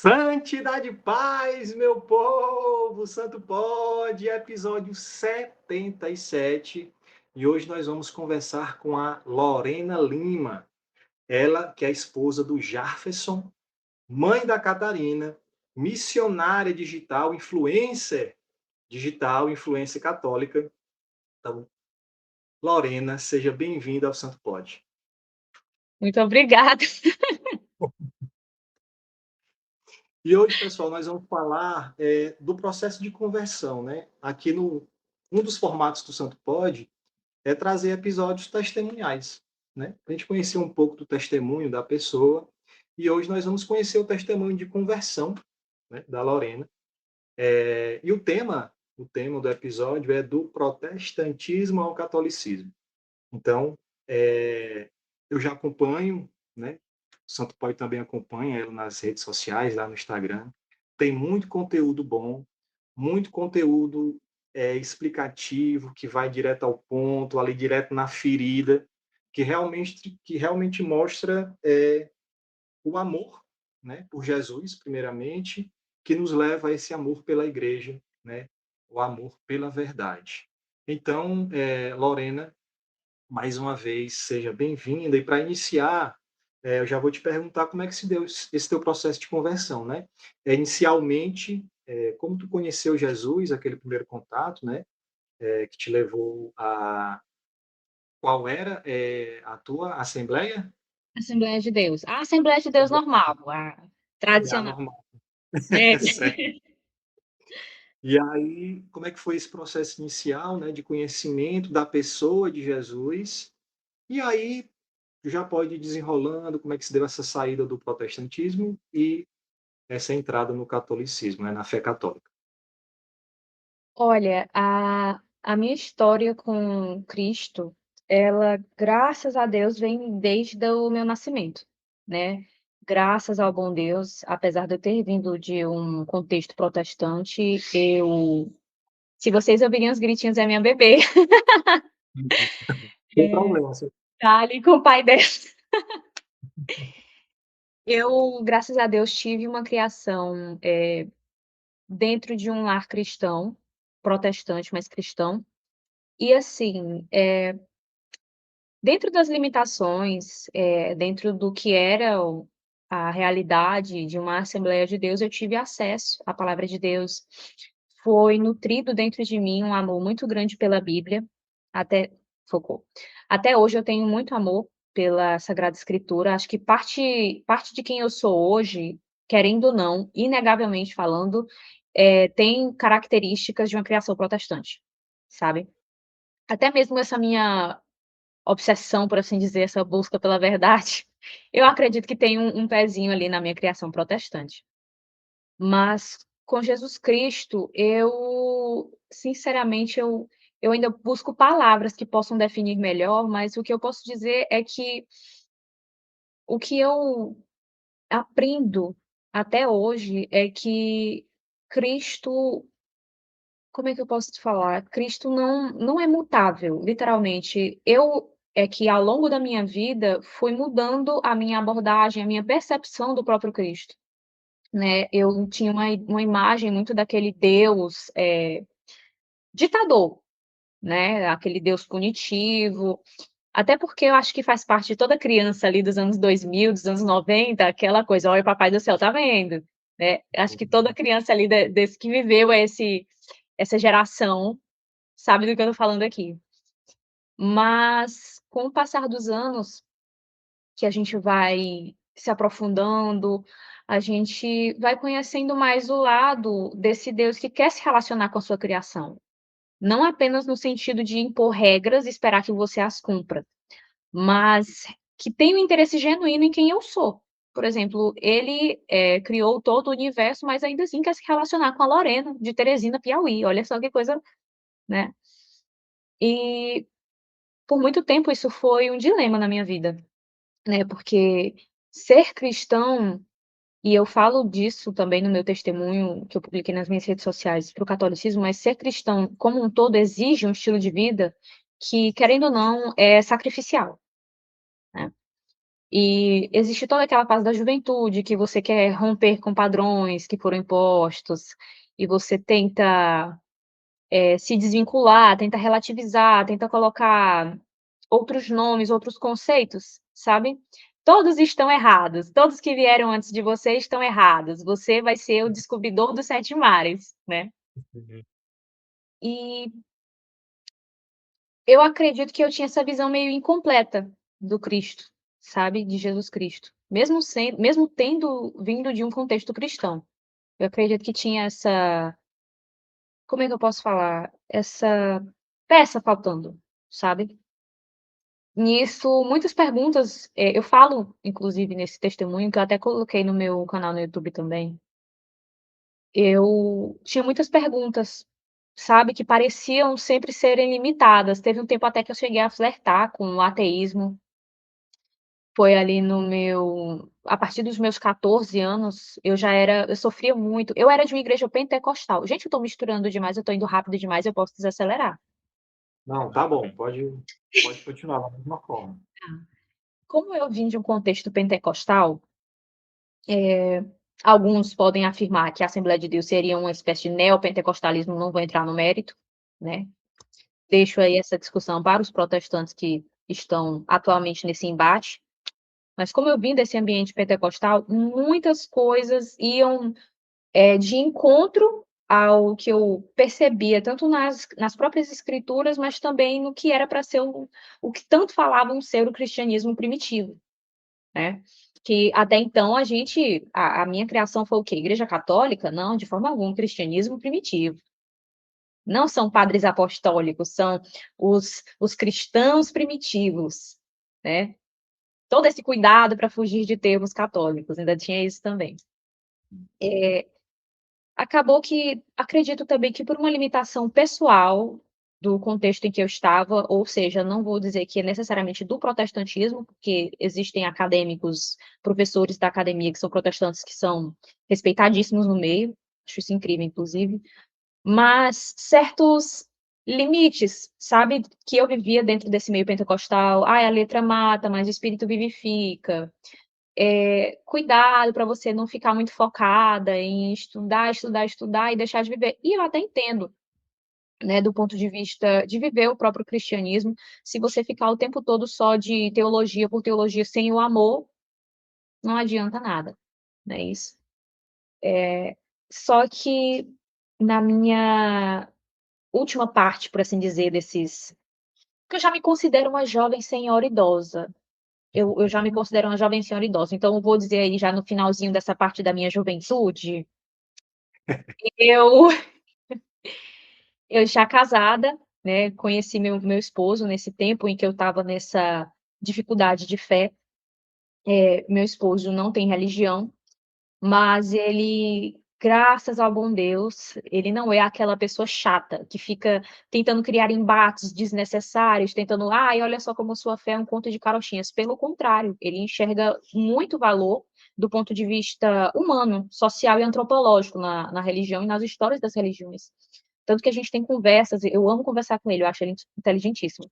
Santidade e paz, meu povo! Santo Pode, episódio 77. E hoje nós vamos conversar com a Lorena Lima. Ela que é a esposa do Jarferson, mãe da Catarina, missionária digital, influencer católica. Então, Lorena, seja bem-vinda ao Santo Pode. Muito obrigada. E hoje, pessoal, nós vamos falar do processo de conversão, né? Aqui um dos formatos do Santo Pode é trazer episódios testemunhais, né? Para a gente conhecer um pouco do testemunho da pessoa. E hoje nós vamos conhecer o testemunho de conversão, né, da Lorena. E o tema do episódio é do protestantismo ao catolicismo. Então, eu já acompanho, né? O Santo Pode também acompanha ela nas redes sociais, lá no Instagram. Tem muito conteúdo bom, muito conteúdo explicativo, que vai direto ao ponto, ali direto na ferida, que realmente mostra o amor, né, por Jesus, primeiramente, que nos leva a esse amor pela igreja, né, o amor pela verdade. Então, Lorena, mais uma vez, seja bem-vinda. E para iniciar, eu já vou te perguntar como é que se deu esse teu processo de conversão, né? Inicialmente, como tu conheceu Jesus, aquele primeiro contato, né? Que te levou a... Qual era a tua assembleia? Assembleia de Deus. A Assembleia de Deus normal, a A tradicional. normal. É. Certo. E aí, como é que foi esse processo inicial, né, de conhecimento da pessoa de Jesus? E aí, já pode ir desenrolando como é que se deu essa saída do protestantismo e essa entrada no catolicismo, né, na fé católica. Olha, a minha história com Cristo, ela, graças a Deus, vem desde o meu nascimento, né. Graças ao bom Deus, apesar de eu ter vindo de um contexto protestante, se vocês ouvirem os gritinhos, é minha bebê. Uhum. Sem problema. Tá ali com o pai dela. Eu, graças a Deus, tive uma criação, dentro de um lar cristão, protestante, mas cristão. E assim, dentro das limitações, dentro do que era a realidade de uma Assembleia de Deus, eu tive acesso à palavra de Deus. Foi nutrido dentro de mim um amor muito grande pela Bíblia, até socorro. Até hoje eu tenho muito amor pela Sagrada Escritura. Acho que parte de quem eu sou hoje, querendo ou não, inegavelmente falando, tem características de uma criação protestante, sabe. Até mesmo essa minha obsessão, por assim dizer, essa busca pela verdade, eu acredito que tem um pezinho ali na minha criação protestante. Mas com Jesus Cristo, eu sinceramente, eu ainda busco palavras que possam definir melhor, mas o que eu posso dizer é que o que eu aprendo até hoje é que Cristo, como é que eu posso te falar? Cristo não é mutável, literalmente. Eu é que ao longo da minha vida fui mudando a minha abordagem, a minha percepção do próprio Cristo, né. Eu tinha uma imagem muito daquele Deus, ditador, né, aquele Deus punitivo, até porque eu acho que faz parte de toda criança ali dos anos 2000, dos anos 90, aquela coisa: "Olha o papai do céu tá vendo", né. Acho que toda criança ali desse que viveu essa geração sabe do que eu tô falando aqui. Mas, com o passar dos anos, que a gente vai se aprofundando, a gente vai conhecendo mais o lado desse Deus que quer se relacionar com a sua criação. Não apenas no sentido de impor regras e esperar que você as cumpra, mas que tem um interesse genuíno em quem eu sou. Por exemplo, ele, criou todo o universo, mas ainda assim quer se relacionar com a Lorena, de Teresina, Piauí. Olha só que coisa, né. E por muito tempo isso foi um dilema na minha vida, né, porque ser cristão, e eu falo disso também no meu testemunho que eu publiquei nas minhas redes sociais para o catolicismo, mas ser cristão como um todo exige um estilo de vida que, querendo ou não, é sacrificial, né. E existe toda aquela fase da juventude que você quer romper com padrões que foram impostos, e você tenta, se desvincular, tenta relativizar, tenta colocar outros nomes, outros conceitos, sabe. Todos estão errados, todos que vieram antes de você estão errados, você vai ser o descobridor dos 7 mares, né. Uhum. E eu acredito que eu tinha essa visão meio incompleta do Cristo, sabe, de Jesus Cristo, mesmo tendo vindo de um contexto cristão. Eu acredito que tinha essa, como é que eu posso falar? Essa peça faltando, sabe. Nisso, muitas perguntas, eu falo inclusive nesse testemunho, que eu até coloquei no meu canal no YouTube também, eu tinha muitas perguntas, sabe, que pareciam sempre serem limitadas. Teve um tempo até que eu cheguei a flertar com o ateísmo. Foi ali no meu a partir dos meus 14 anos, eu sofria muito. Eu era de uma igreja pentecostal. Gente, eu tô misturando demais, eu tô indo rápido demais, eu posso desacelerar. Não, tá bom, pode continuar da mesma forma. Como eu vim de um contexto pentecostal, eh, alguns podem afirmar que a Assembleia de Deus seria uma espécie de neopentecostalismo, não vou entrar no mérito, né. Deixo aí essa discussão para os protestantes que estão atualmente nesse embate. Mas como eu vim desse ambiente pentecostal, muitas coisas iam, de encontro ao que eu percebia, tanto nas próprias escrituras, mas também no que era para ser o que tanto falavam ser o cristianismo primitivo, né. Que até então a minha criação foi o quê? Igreja católica? Não, de forma alguma, cristianismo primitivo. Não são padres apostólicos, são os cristãos primitivos, né. Todo esse cuidado para fugir de termos católicos, ainda tinha isso também. Eh Acabou que acredito também que por uma limitação pessoal do contexto em que eu estava, ou seja, não vou dizer que é necessariamente do protestantismo, porque existem acadêmicos, professores da academia que são protestantes, que são respeitadíssimos no meio, acho isso incrível inclusive, mas certos limites, sabe, que eu vivia dentro desse meio pentecostal. "Ai, a letra mata, mas o espírito vivifica". Cuidado para você não ficar muito focada em estudar, estudar, estudar e deixar de viver. E eu até entendo, né, do ponto de vista de viver o próprio cristianismo, se você ficar o tempo todo só de teologia por teologia sem o amor, não adianta nada, não é isso. Só que na minha última parte, por assim dizer, desses, porque eu já me considero uma jovem senhora idosa. Eu já me considero uma jovem senhora idosa, então eu vou dizer aí já no finalzinho dessa parte da minha juventude, eu eu já casada, né, conheci meu esposo nesse tempo em que eu estava nessa dificuldade de fé. Meu esposo não tem religião, mas ele, graças ao bom Deus, ele não é aquela pessoa chata que fica tentando criar embates desnecessários, tentando: "Ai, olha só como sua fé é um conto de carochinhas". Pelo contrário, ele enxerga muito valor do ponto de vista humano, social e antropológico na religião e nas histórias das religiões. Tanto que a gente tem conversas, eu amo conversar com ele, eu acho ele inteligentíssimo.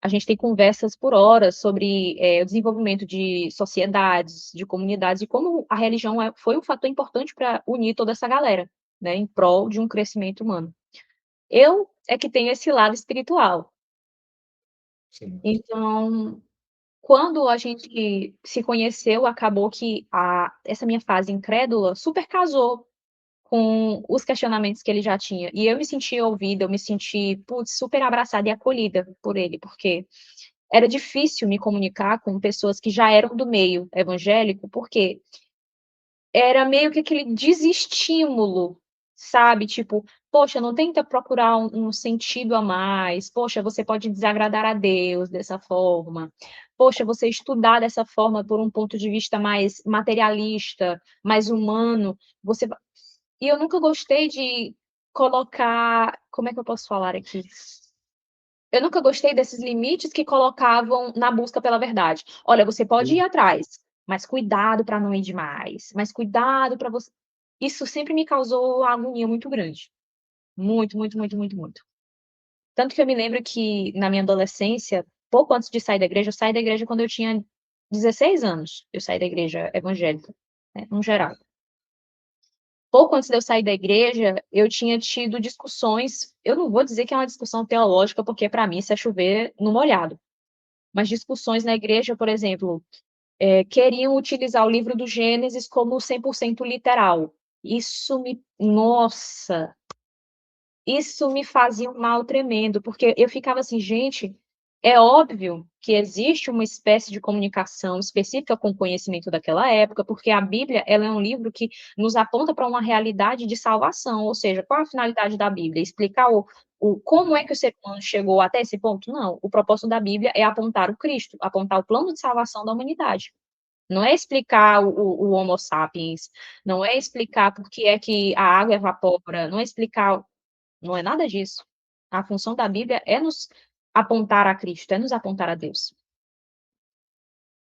A gente tem conversas por horas sobre, o desenvolvimento de sociedades, de comunidades e como a religião foi um fator importante para unir toda essa galera, né, em prol de um crescimento humano. Eu é que tenho esse lado espiritual. Sim. Então, quando a gente se conheceu, acabou que a essa minha fase incrédula super casou com os questionamentos que ele já tinha. E eu me senti ouvida, eu me senti, putz, super abraçada e acolhida por ele, porque era difícil me comunicar com pessoas que já eram do meio evangélico, porque era meio que aquele desestímulo, sabe, tipo: "Poxa, não tenta procurar um sentido a mais. Poxa, você pode desagradar a Deus dessa forma. Poxa, você estudar dessa forma por um ponto de vista mais materialista, mais humano, você va". E eu nunca gostei de colocar, como é que eu posso falar aqui? Eu nunca gostei desses limites que colocavam na busca pela verdade. "Olha, você pode ir Sim. atrás, mas cuidado para não ir demais, mas cuidado para você". Isso sempre me causou uma agonia muito grande. Muito, muito, muito, muito, muito. Tanto que eu me lembro que na minha adolescência, pouco antes de sair da igreja, eu saí da igreja quando eu tinha 16 anos eu saí da igreja evangélica, né, no geral. Pouco antes de eu sair da igreja, eu tinha tido discussões, eu não vou dizer que é uma discussão teológica, porque para mim isso é chover no molhado, mas discussões na igreja, por exemplo, queriam utilizar o livro do Gênesis como 100% literal. Nossa, isso me fazia um mal tremendo, porque eu ficava assim: "Gente, é óbvio que existe uma espécie de comunicação específica com o conhecimento daquela época, porque a Bíblia, ela é um livro que nos aponta para uma realidade de salvação, ou seja, qual a finalidade da Bíblia? Explicar o como é que o ser humano chegou até esse ponto? Não, o propósito da Bíblia é apontar o Cristo, apontar o plano de salvação da humanidade. Não é explicar o Homo sapiens, não é explicar por que é que a água evapora, não é explicar, não é nada disso. A função da Bíblia é nos apontar a Cristo, é nos apontar a Deus.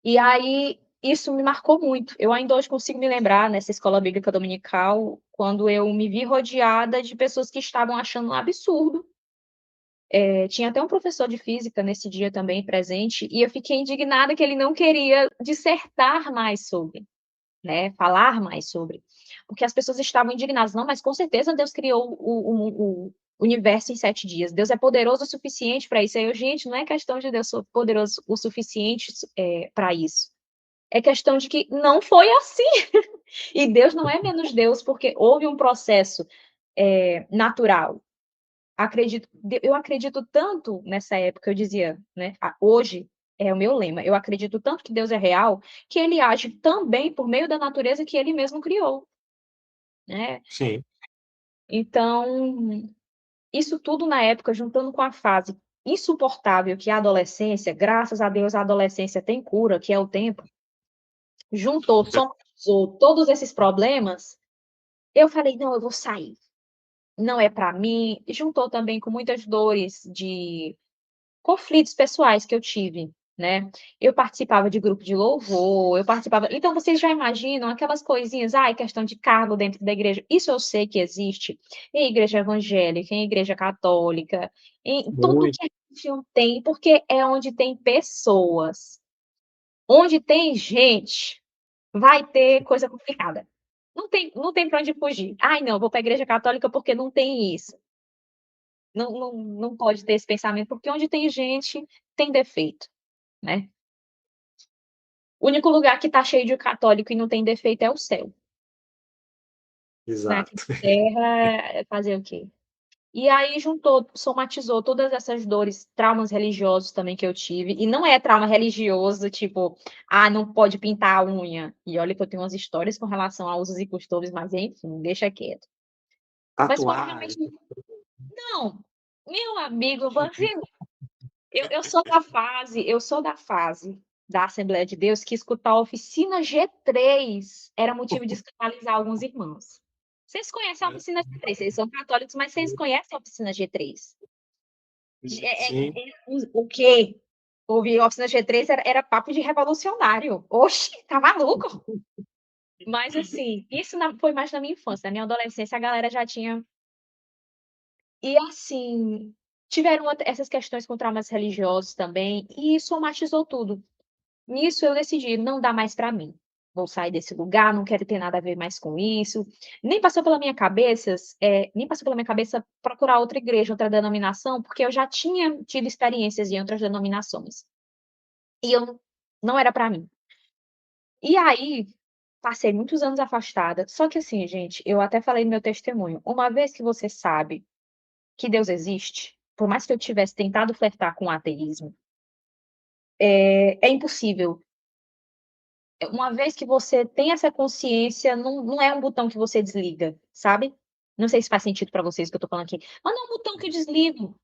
E aí, isso me marcou muito. Eu ainda hoje consigo me lembrar, nessa escola bíblica dominical, quando eu me vi rodeada de pessoas que estavam achando um absurdo. Tinha até um professor de física nesse dia também presente, e eu fiquei indignada que ele não queria dissertar mais sobre, né, falar mais sobre, porque as pessoas estavam indignadas. Não, mas com certeza Deus criou o universo em 7 dias. Deus é poderoso o suficiente para isso. Aí eu: "Gente, não é questão de Deus ser poderoso o suficiente, para isso. É questão de que não foi assim". E Deus não é menos Deus porque houve um processo, natural. Eu acredito tanto nessa época, eu dizia, né, hoje é o meu lema, eu acredito tanto que Deus é real, que ele age também por meio da natureza que ele mesmo criou, né. Sim, Então, isso tudo na época, juntando com a fase insuportável que é a adolescência, graças a Deus a adolescência tem cura, que é o tempo, juntou, somatizou todos esses problemas, eu falei: "Não, eu vou sair, não é para mim", juntou também com muitas dores de conflitos pessoais que eu tive, né. Eu participava de grupo de louvor, eu participava, então vocês já imaginam aquelas coisinhas, ai, questão de cargo dentro da igreja, isso eu sei que existe em igreja evangélica, em igreja católica, em tudo muito, que a religião tem, porque é onde tem pessoas. Onde tem gente, vai ter coisa complicada. Não tem pra onde fugir. "Ai não, vou pra igreja católica porque não tem isso". Não pode ter esse pensamento, porque onde tem gente, tem defeito, né. O único lugar que tá cheio de católico e não tem defeito é o céu. Na exato. terra, fazer o quê? E aí juntou, somatizou todas essas dores, traumas religiosos também que eu tive, e não é trauma religioso, tipo: "Ah, não pode pintar a unha", e olha que eu tenho umas histórias com relação a usos e costumes, mas enfim, deixa quieto. Mas quando realmente, Tatuagem, não, meu amigo, você, eu sou da fase da Assembleia de Deus que escutar a oficina G3 era motivo de escandalizar alguns irmãos. Vocês conhecem a né. oficina G3, vocês são católicos, mas vocês conhecem a oficina G3? Sim, O quê? Ouvir oficina G3 era papo de revolucionário. Oxe, tá maluco? Mas assim, isso foi mais na minha infância, na minha adolescência a galera já tinha, e assim, tiveram essas questões com traumas religiosos também, e somatizou tudo. Nisso eu decidi: "Não dá mais para mim, vou sair desse lugar, não quero ter nada a ver mais com isso". Nem passou pela minha cabeça procurar outra igreja, outra denominação, porque eu já tinha tido experiências em outras denominações, e eu não era para mim. E aí, passei muitos anos afastada, só que assim, gente, eu até falei no meu testemunho, uma vez que você sabe que Deus existe, por mais que eu tivesse tentado flertar com o ateísmo, é impossível. Uma vez que você tem essa consciência, não é um botão que você desliga, sabe. Não sei se faz sentido pra vocês o que eu tô falando aqui, mas não é um botão que eu desligo,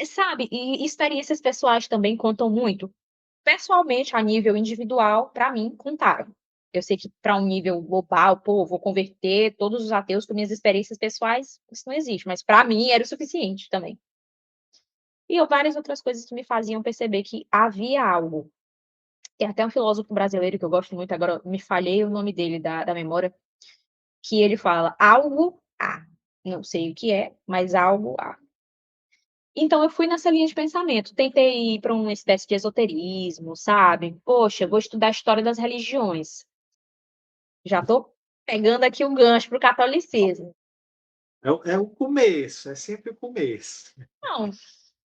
sabe. E experiências pessoais também contam muito. Pessoalmente, a nível individual, pra mim, contaram. Eu sei que pra um nível global, pô, vou converter todos os ateus com minhas experiências pessoais, isso não existe, mas pra mim era o suficiente também. E várias outras coisas que me faziam perceber que havia algo. Tem até um filósofo brasileiro que eu gosto muito, agora me falhei o nome dele da memória, que ele fala: "Algo há", não sei o que é, mas algo há. Então eu fui nessa linha de pensamento, tentei ir para uma espécie de esoterismo, sabe. Poxa, vou estudar a história das religiões, já estou pegando aqui o gancho para o catolicismo. É o começo, é sempre o começo. Não,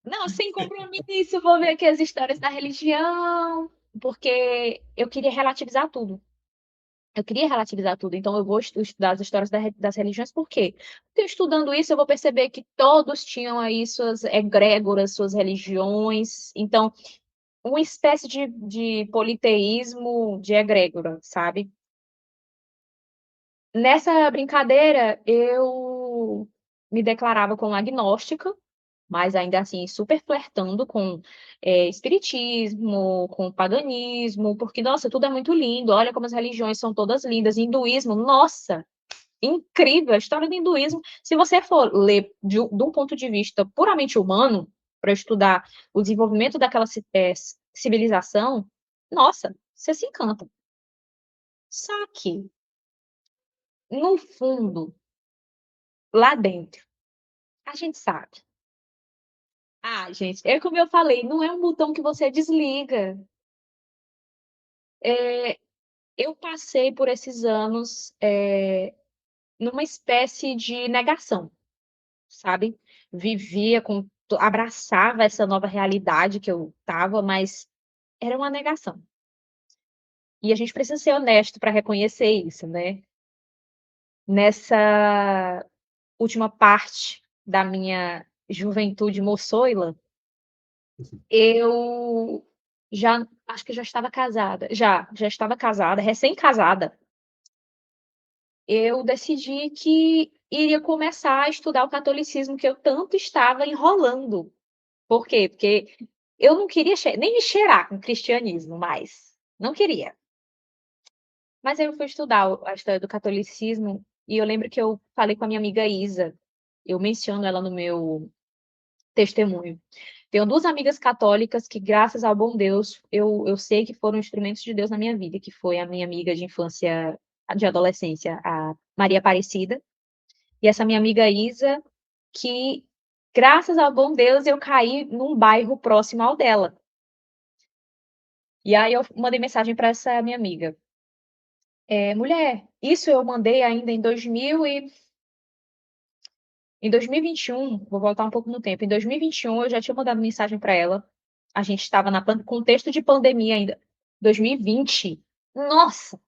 não, sem compromisso, vou ver aqui as histórias da religião, porque eu queria relativizar tudo. Eu queria relativizar tudo, então eu vou estudar as histórias das religiões, por quê? Porque estudando isso eu vou perceber que todos tinham aí suas egrégoras, suas religiões, então uma espécie de politeísmo de egrégora, sabe. Nessa brincadeira, eu me declarava como agnóstica, mas ainda assim super flertando com, espiritismo, com paganismo, porque, nossa, tudo é muito lindo, olha como as religiões são todas lindas, hinduísmo, nossa, incrível a história do hinduísmo. Se você for ler de um ponto de vista puramente humano, para estudar o desenvolvimento daquela civilização, nossa, você se encanta. Só que, no fundo, lá dentro, a gente sabe. Ah, gente, é como eu falei, não é um botão que você desliga. Eu passei por esses anos, numa espécie de negação, sabe. Vivia com abraçava essa nova realidade que eu estava, mas era uma negação. E a gente precisa ser honesto para reconhecer isso, né. Nessa última parte da minha juventude moçoila, eu já acho que já estava casada, já estava casada, recém-casada. Eu decidi que iria começar a estudar o catolicismo que eu tanto estava enrolando. Por quê? Porque eu não queria nem me cheirar com cristianismo mais, não queria. Mas aí eu fui estudar a história do catolicismo e eu lembro que eu falei com a minha amiga Isa, eu menciono ela no meu testemunho. Tenho 2 amigas católicas que, graças ao bom Deus, eu sei que foram instrumentos de Deus na minha vida, que foi a minha amiga de infância, de adolescência, a Maria Aparecida, e essa minha amiga Isa, que, graças ao bom Deus, eu caí num bairro próximo ao dela. E aí eu mandei mensagem para essa minha amiga: "Mulher", isso eu mandei ainda em 2021, vou voltar um pouco no tempo, em 2021 eu já tinha mandado mensagem para ela, a gente estava na contexto de pandemia ainda. 2020, nossa,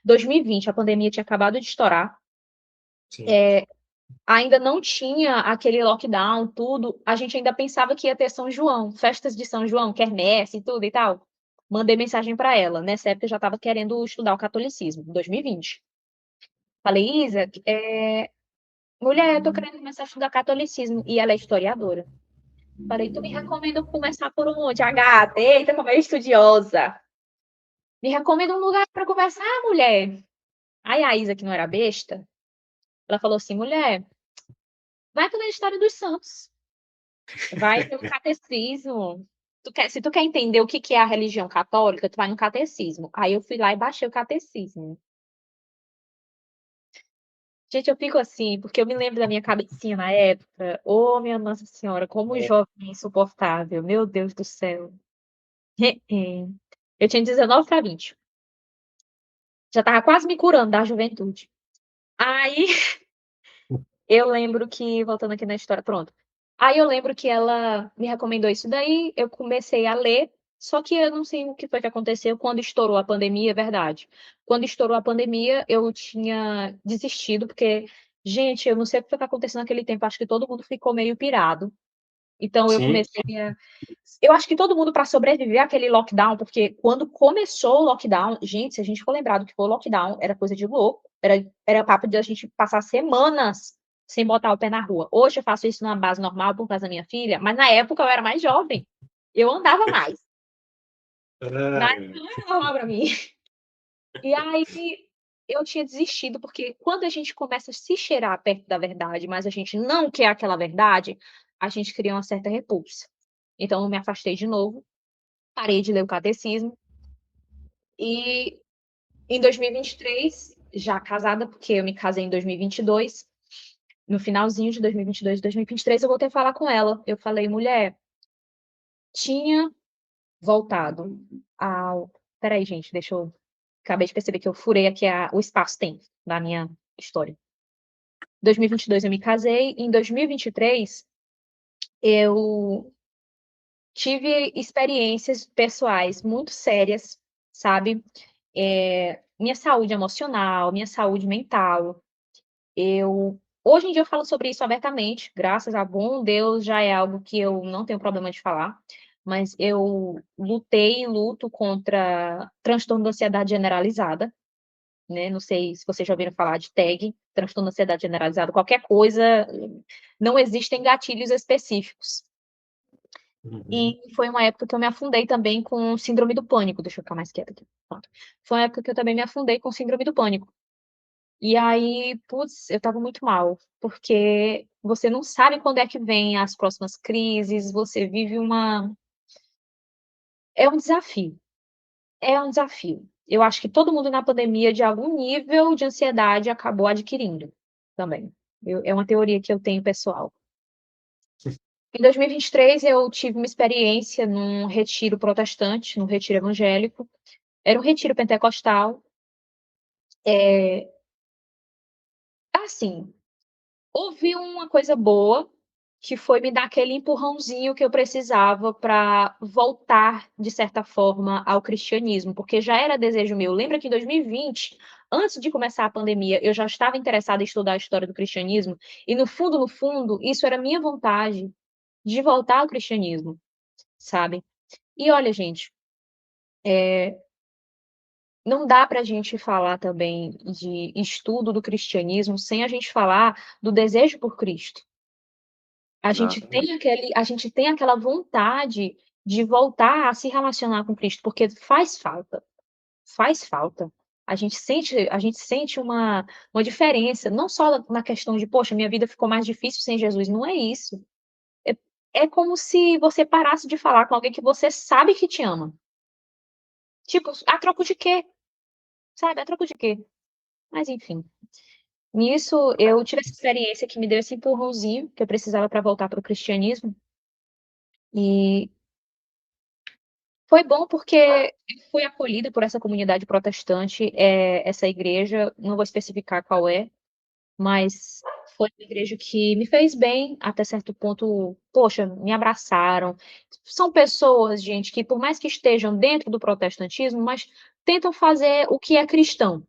2020, a pandemia tinha acabado de estourar, Sim. ainda não tinha aquele lockdown, tudo, a gente ainda pensava que ia ter São João, festas de São João, quermesse e tudo e tal. Mandei mensagem para ela, nessa época eu já estava querendo estudar o catolicismo, em 2020. Falei: "Isa, mulher, eu tô querendo começar a estudar catolicismo", e ela é historiadora. Falei: "Tu me recomenda começar por onde, Agatha? Eita, como é estudiosa. Me recomenda um lugar para começar, mulher". Aí a Isa, que não era besta, ela falou assim: "Mulher, vai pela história dos santos, vai pelo catecismo. Se tu quer entender o que que é a religião católica, tu vai no catecismo". Aí eu fui lá e baixei o catecismo. Gente, eu fico assim, porque eu me lembro da minha cabecinha na época. Ô, minha nossa senhora, como o jovem é insuportável, meu Deus do céu. Eu tinha 19 para 20. Já estava quase me curando da juventude. Aí eu lembro que voltando aqui na história, pronto. Aí eu lembro que ela me recomendou isso daí, eu comecei a ler, só que eu não sei o que foi que aconteceu quando estourou a pandemia, é verdade. Quando estourou a pandemia, eu tinha desistido, porque, gente, eu não sei o que foi que aconteceu naquele tempo, acho que todo mundo ficou meio pirado. Então eu Sim, comecei a eu acho que todo mundo para sobreviver àquele lockdown, porque quando começou o lockdown, gente, se a gente for lembrar do que foi o lockdown, era coisa de louco, era papo de a gente passar semanas sem botar o pé na rua. Hoje eu faço isso numa base normal por causa da minha filha, mas na época eu era mais jovem, eu andava mais. Na época é, não era normal para mim. E aí eu tinha desistido, porque quando a gente começa a se cheirar perto da verdade, mas a gente não quer aquela verdade, a gente cria uma certa repulsa. Então eu me afastei de novo, parei de ler o catecismo e em 2023, já casada, porque eu me casei em 2022, no finalzinho de 2022 e 2023, eu voltei a falar com ela. Eu falei: "Mulher, tinha voltado ao". Espera aí, gente, deixa eu acabei de perceber que eu furei aqui o espaço-tempo da minha história. 2022 eu me casei, em 2023 eu tive experiências pessoais muito sérias, sabe, minha saúde emocional, minha saúde mental. Eu Hoje em dia eu falo sobre isso abertamente, graças a bom Deus, já é algo que eu não tenho problema de falar, mas eu lutei e luto contra transtorno de ansiedade generalizada, né, não sei se vocês já ouviram falar de TAG, transtorno de ansiedade generalizada, qualquer coisa, não existem gatilhos específicos. Uhum. E foi uma época que eu me afundei também com síndrome do pânico, deixa eu ficar mais quieta aqui, pronto. Foi uma época que eu também me afundei com síndrome do pânico. E aí, putz, eu estava muito mal, porque você não sabe quando é que vem as próximas crises, você vive uma é um desafio, é um desafio. Eu acho que todo mundo na pandemia, de algum nível de ansiedade, acabou adquirindo também. É uma teoria que eu tenho pessoal. Em 2023 eu tive uma experiência num retiro protestante, num retiro evangélico. Era um retiro pentecostal. Eh, assim, houve uma coisa boa, que foi me dar aquele empurrãozinho que eu precisava para voltar, de certa forma, ao cristianismo, porque já era desejo meu. Lembra que em 2020, antes de começar a pandemia, eu já estava interessada em estudar a história do cristianismo, e no fundo, isso era minha vontade de voltar ao cristianismo, sabe. E olha, gente, não dá para a gente falar também de estudo do cristianismo sem a gente falar do desejo por Cristo. Exatamente. A gente tem aquela vontade de voltar a se relacionar com Cristo, porque faz falta, faz falta. A gente sente uma diferença, não só na questão de: "Poxa, minha vida ficou mais difícil sem Jesus", não é isso. É é como se você parasse de falar com alguém que você sabe que te ama. Tipo, a troco de quê? Sabe, a troco de quê? Mas enfim. Nisso, eu tive essa experiência que me deu esse empurrãozinho que eu precisava para voltar para o cristianismo, e foi bom porque eu fui acolhida por essa comunidade protestante, essa igreja, não vou especificar qual é, mas foi uma igreja que me fez bem até certo ponto. Poxa, me abraçaram. São pessoas, gente, que por mais que estejam dentro do protestantismo, mas tentam fazer o que é cristão,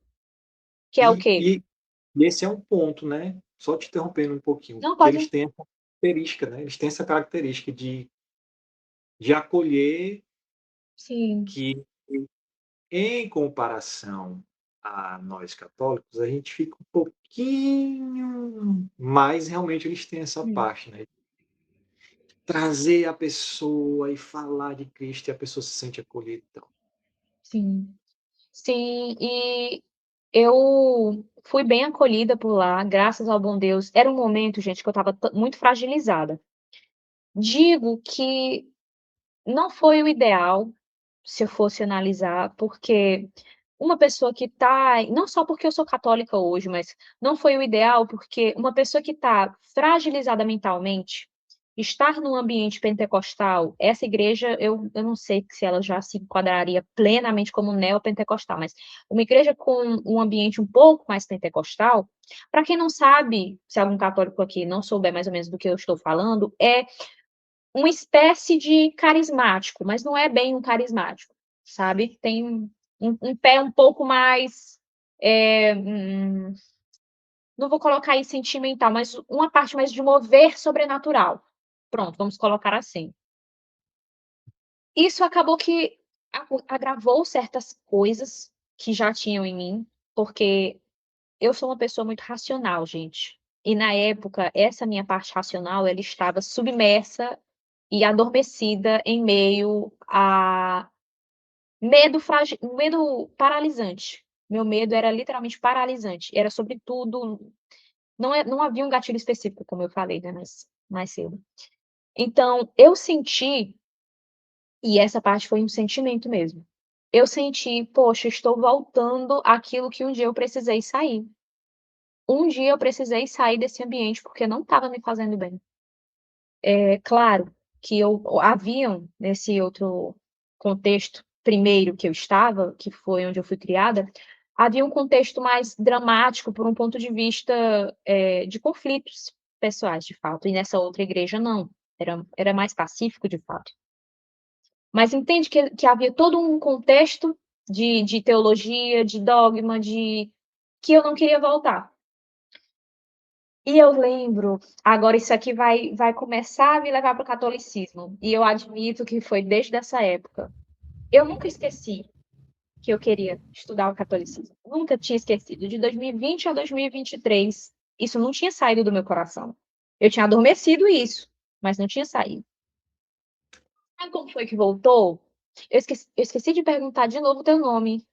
que é o E quê? e e esse é um ponto, né, só te interrompendo um pouquinho, Não, que pode. eles têm essa característica, né, eles têm essa característica de acolher, Sim, que em comparação a nós católicos, a gente fica um pouquinho mais, realmente eles têm essa hum, parte, né, trazer a pessoa e falar de Cristo e a pessoa se sente acolhida, então. sim. Sim, e eu fui bem acolhida por lá, graças ao bom Deus. Era um momento, gente, que eu estava muito fragilizada. Digo que não foi o ideal, se eu fosse analisar, porque uma pessoa que está, não só porque eu sou católica hoje, mas não foi o ideal, porque uma pessoa que está fragilizada mentalmente, estar num ambiente pentecostal, essa igreja, eu não sei se ela já se enquadraria plenamente como neopentecostal, mas uma igreja com um ambiente um pouco mais pentecostal, para quem não sabe, se algum católico aqui não souber mais ou menos do que eu estou falando, é uma espécie de carismático, mas não é bem um carismático, sabe. Tem um pé um pouco mais, não vou colocar aí sentimental, mas uma parte mais de mover sobrenatural. Pronto, vamos colocar assim. Isso acabou que agravou certas coisas que já tinham em mim, porque eu sou uma pessoa muito racional, gente. E na época, essa minha parte racional, ela estava submersa e adormecida em meio a medo paralisante. Meu medo era literalmente paralisante, era sobre tudo, não havia um gatilho específico, como eu falei, né, mais cedo. Então, eu senti, e essa parte foi um sentimento mesmo, eu senti: "Poxa, estou voltando àquilo que um dia eu precisei sair". um dia eu precisei sair desse ambiente, porque não estava me fazendo bem. É claro que haviam, nesse outro contexto primeiro que eu estava, que foi onde eu fui criada, havia um contexto mais dramático por um ponto de vista, de conflitos pessoais, de fato, e nessa outra igreja não, era mais pacífico, de fato. Mas entende que havia todo um contexto de teologia, de dogma, que eu não queria voltar. E eu lembro, agora isso aqui vai começar a me levar para o catolicismo, e eu admito que foi desde essa época. Eu nunca esqueci que eu queria estudar o catolicismo, nunca tinha esquecido. De 2020 a 2023, isso não tinha saído do meu coração. Eu tinha adormecido isso, mas não tinha saído. Sabe como foi que voltou? Eu esqueci de perguntar de novo o teu nome,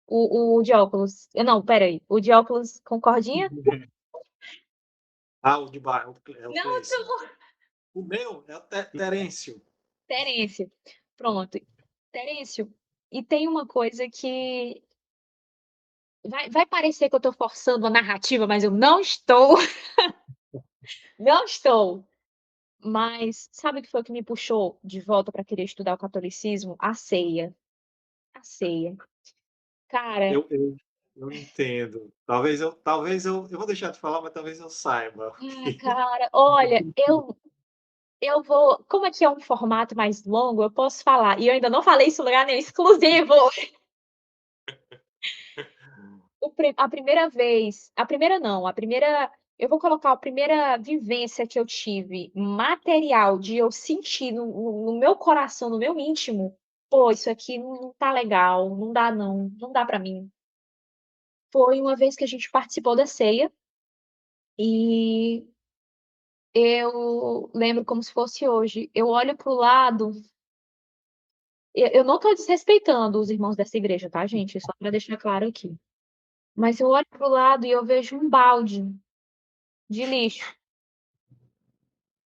o de óculos. Não, espera aí, o de óculos com cordinha? Ah, o de baixo, é o Não, Cleison. O meu é o Terêncio. Terêncio. Pronto. Terêncio, e tem uma coisa que vai parecer que eu estou forçando a narrativa, mas eu não estou, não estou. Mas sabe o que foi que me puxou de volta para querer estudar o catolicismo? A ceia. A ceia. Cara, Eu entendo. Eu vou deixar de falar, mas talvez eu saiba. cara, olha, eu vou, como aqui é um formato mais longo, eu posso falar, e eu ainda não falei isso em lugar nenhum, exclusivo. A primeira vez, a primeira não, a primeira, eu vou colocar a primeira vivência que eu tive material, de eu sentir no meu coração, no meu íntimo: "Pô, isso aqui não tá legal, não dá não, não dá pra mim". Foi uma vez que a gente participou da ceia, e eu lembro como se fosse hoje. Eu olho para o lado, eu não tô desrespeitando os irmãos dessa igreja, tá, gente? Só pra deixar claro aqui. Mas eu olho para o lado e eu vejo um balde de lixo.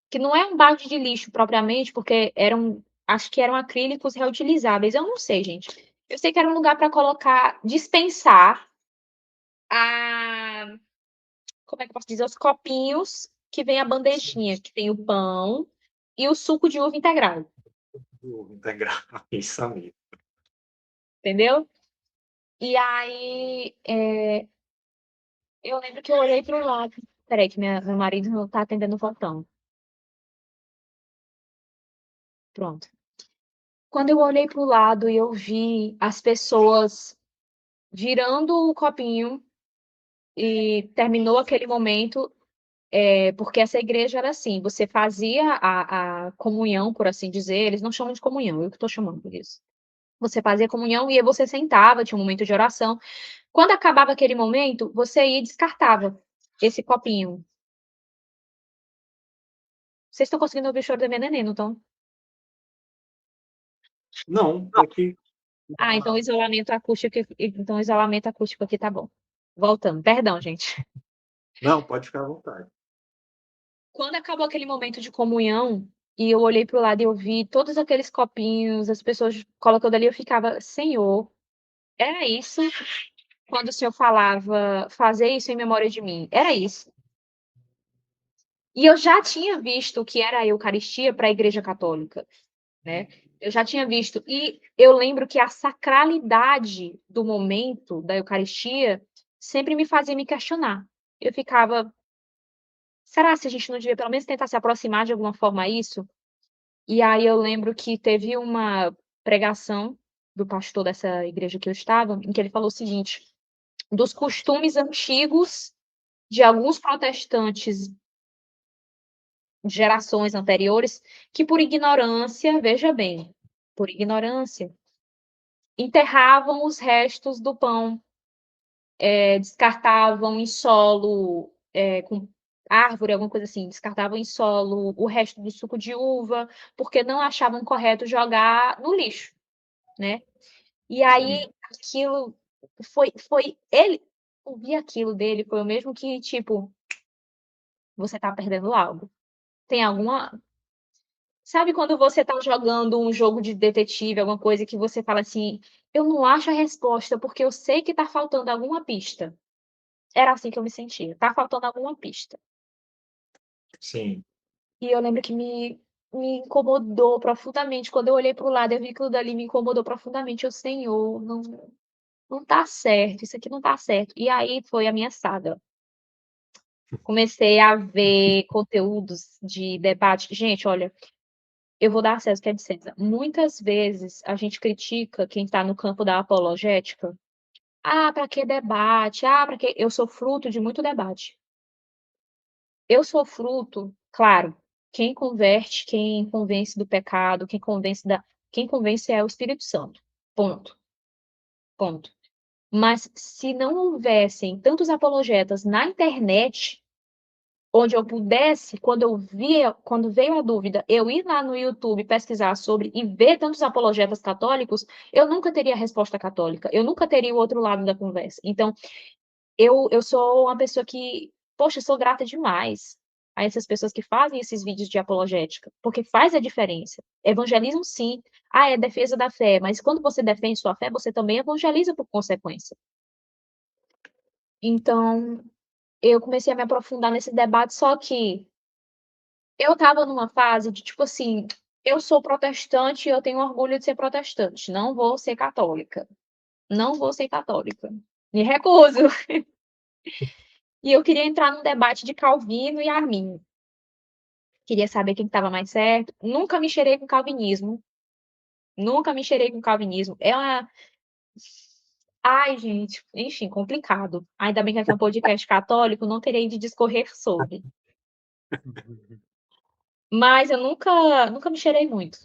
Que não é um balde de lixo propriamente, porque acho que eram acrílicos reutilizáveis, eu não sei, gente. Eu sei que era um lugar para colocar, dispensar a, como é que eu posso dizer, os copinhos que vem a bandejinha, que tem o pão e o suco de uva integral, Vou integrar isso amigo. entendeu? E aí, eu lembro que eu olhei para o lado, espera aí que meu marido não tá atendendo o portão. Pronto. Quando eu olhei para o lado e eu vi as pessoas virando o copinho, e terminou aquele momento, porque essa igreja era assim, você fazia a comunhão, por assim dizer, eles não chamam de comunhão, eu que estou chamando disso. Você fazia comunhão e aí você sentava, tinha um momento de oração. Quando acabava aquele momento, você ia e descartava esse copinho. Vocês estão conseguindo ouvir o choro da minha neném, não estão? Não, aqui. Ah, então o isolamento acústico aqui tá bom. Voltando, perdão, gente. Não, pode ficar à vontade. Quando acabou aquele momento de comunhão, e eu olhei para o lado e eu vi todos aqueles copinhos, as pessoas colocando ali, eu ficava: "Senhor, era isso?". Quando o Senhor falava: "Fazer isso em memória de mim", era isso. E eu já tinha visto o que era a eucaristia para a igreja católica, né, eu já tinha visto. E eu lembro que a sacralidade do momento da eucaristia sempre me fazia me questionar. Eu ficava: "Será se a gente não devia pelo menos tentar se aproximar de alguma forma a isso?". E aí eu lembro que teve uma pregação do pastor dessa igreja que eu estava, em que ele falou o seguinte: dos costumes antigos de alguns protestantes de gerações anteriores, que por ignorância, veja bem, por ignorância, enterravam os restos do pão, descartavam em solo, com árvore, alguma coisa assim, descartavam em solo o resto do suco de uva, porque não achavam correto jogar no lixo, né. E aí Sim. aquilo foi ele, ouvir aquilo dele foi o mesmo que, tipo: "Você tá perdendo algo". Tem alguma, sabe quando você tá jogando um jogo de detetive, alguma coisa que você fala assim: "Eu não acho a resposta, porque eu sei que tá faltando alguma pista". Era assim que eu me sentia, tá faltando alguma pista. Sim. E eu lembro que me incomodou profundamente, quando eu olhei para o lado, eu vi aquilo dali me incomodou profundamente, eu: "Senhor, não tá certo, isso aqui não tá certo". E aí foi a minha saga. Comecei a ver conteúdos de debate. Gente, olha, eu vou dar a César o que é de César. Muitas vezes a gente critica quem está no campo da apologética. "Ah, para que debate? Ah, para que", eu sou fruto de muito debate. Eu sou fruto, claro, quem converte, quem convence do pecado, quem convence é o Espírito Santo, ponto, ponto. Mas se não houvessem tantos apologetas na internet, onde eu pudesse, quando veio a dúvida, eu ir lá no YouTube pesquisar sobre e ver tantos apologetas católicos, eu nunca teria a resposta católica, eu nunca teria o outro lado da conversa. Então, eu sou uma pessoa que, poxa, sou grata demais a essas pessoas que fazem esses vídeos de apologética, porque faz a diferença. Evangelizam sim. Ah, é defesa da fé, mas quando você defende sua fé, você também evangeliza por consequência. Então, eu comecei a me aprofundar nesse debate, só que eu estava numa fase de, tipo assim, eu sou protestante e eu tenho orgulho de ser protestante, não vou ser católica, não vou ser católica, me recuso. E eu queria entrar num debate de Calvino e Arminio. Queria saber quem estava mais certo. Nunca me cheirei com calvinismo, nunca me cheirei com calvinismo. É uma ai, gente, enfim, complicado. Ainda bem que aqui é um podcast católico, não terei de discorrer sobre. Mas eu nunca me cheirei muito.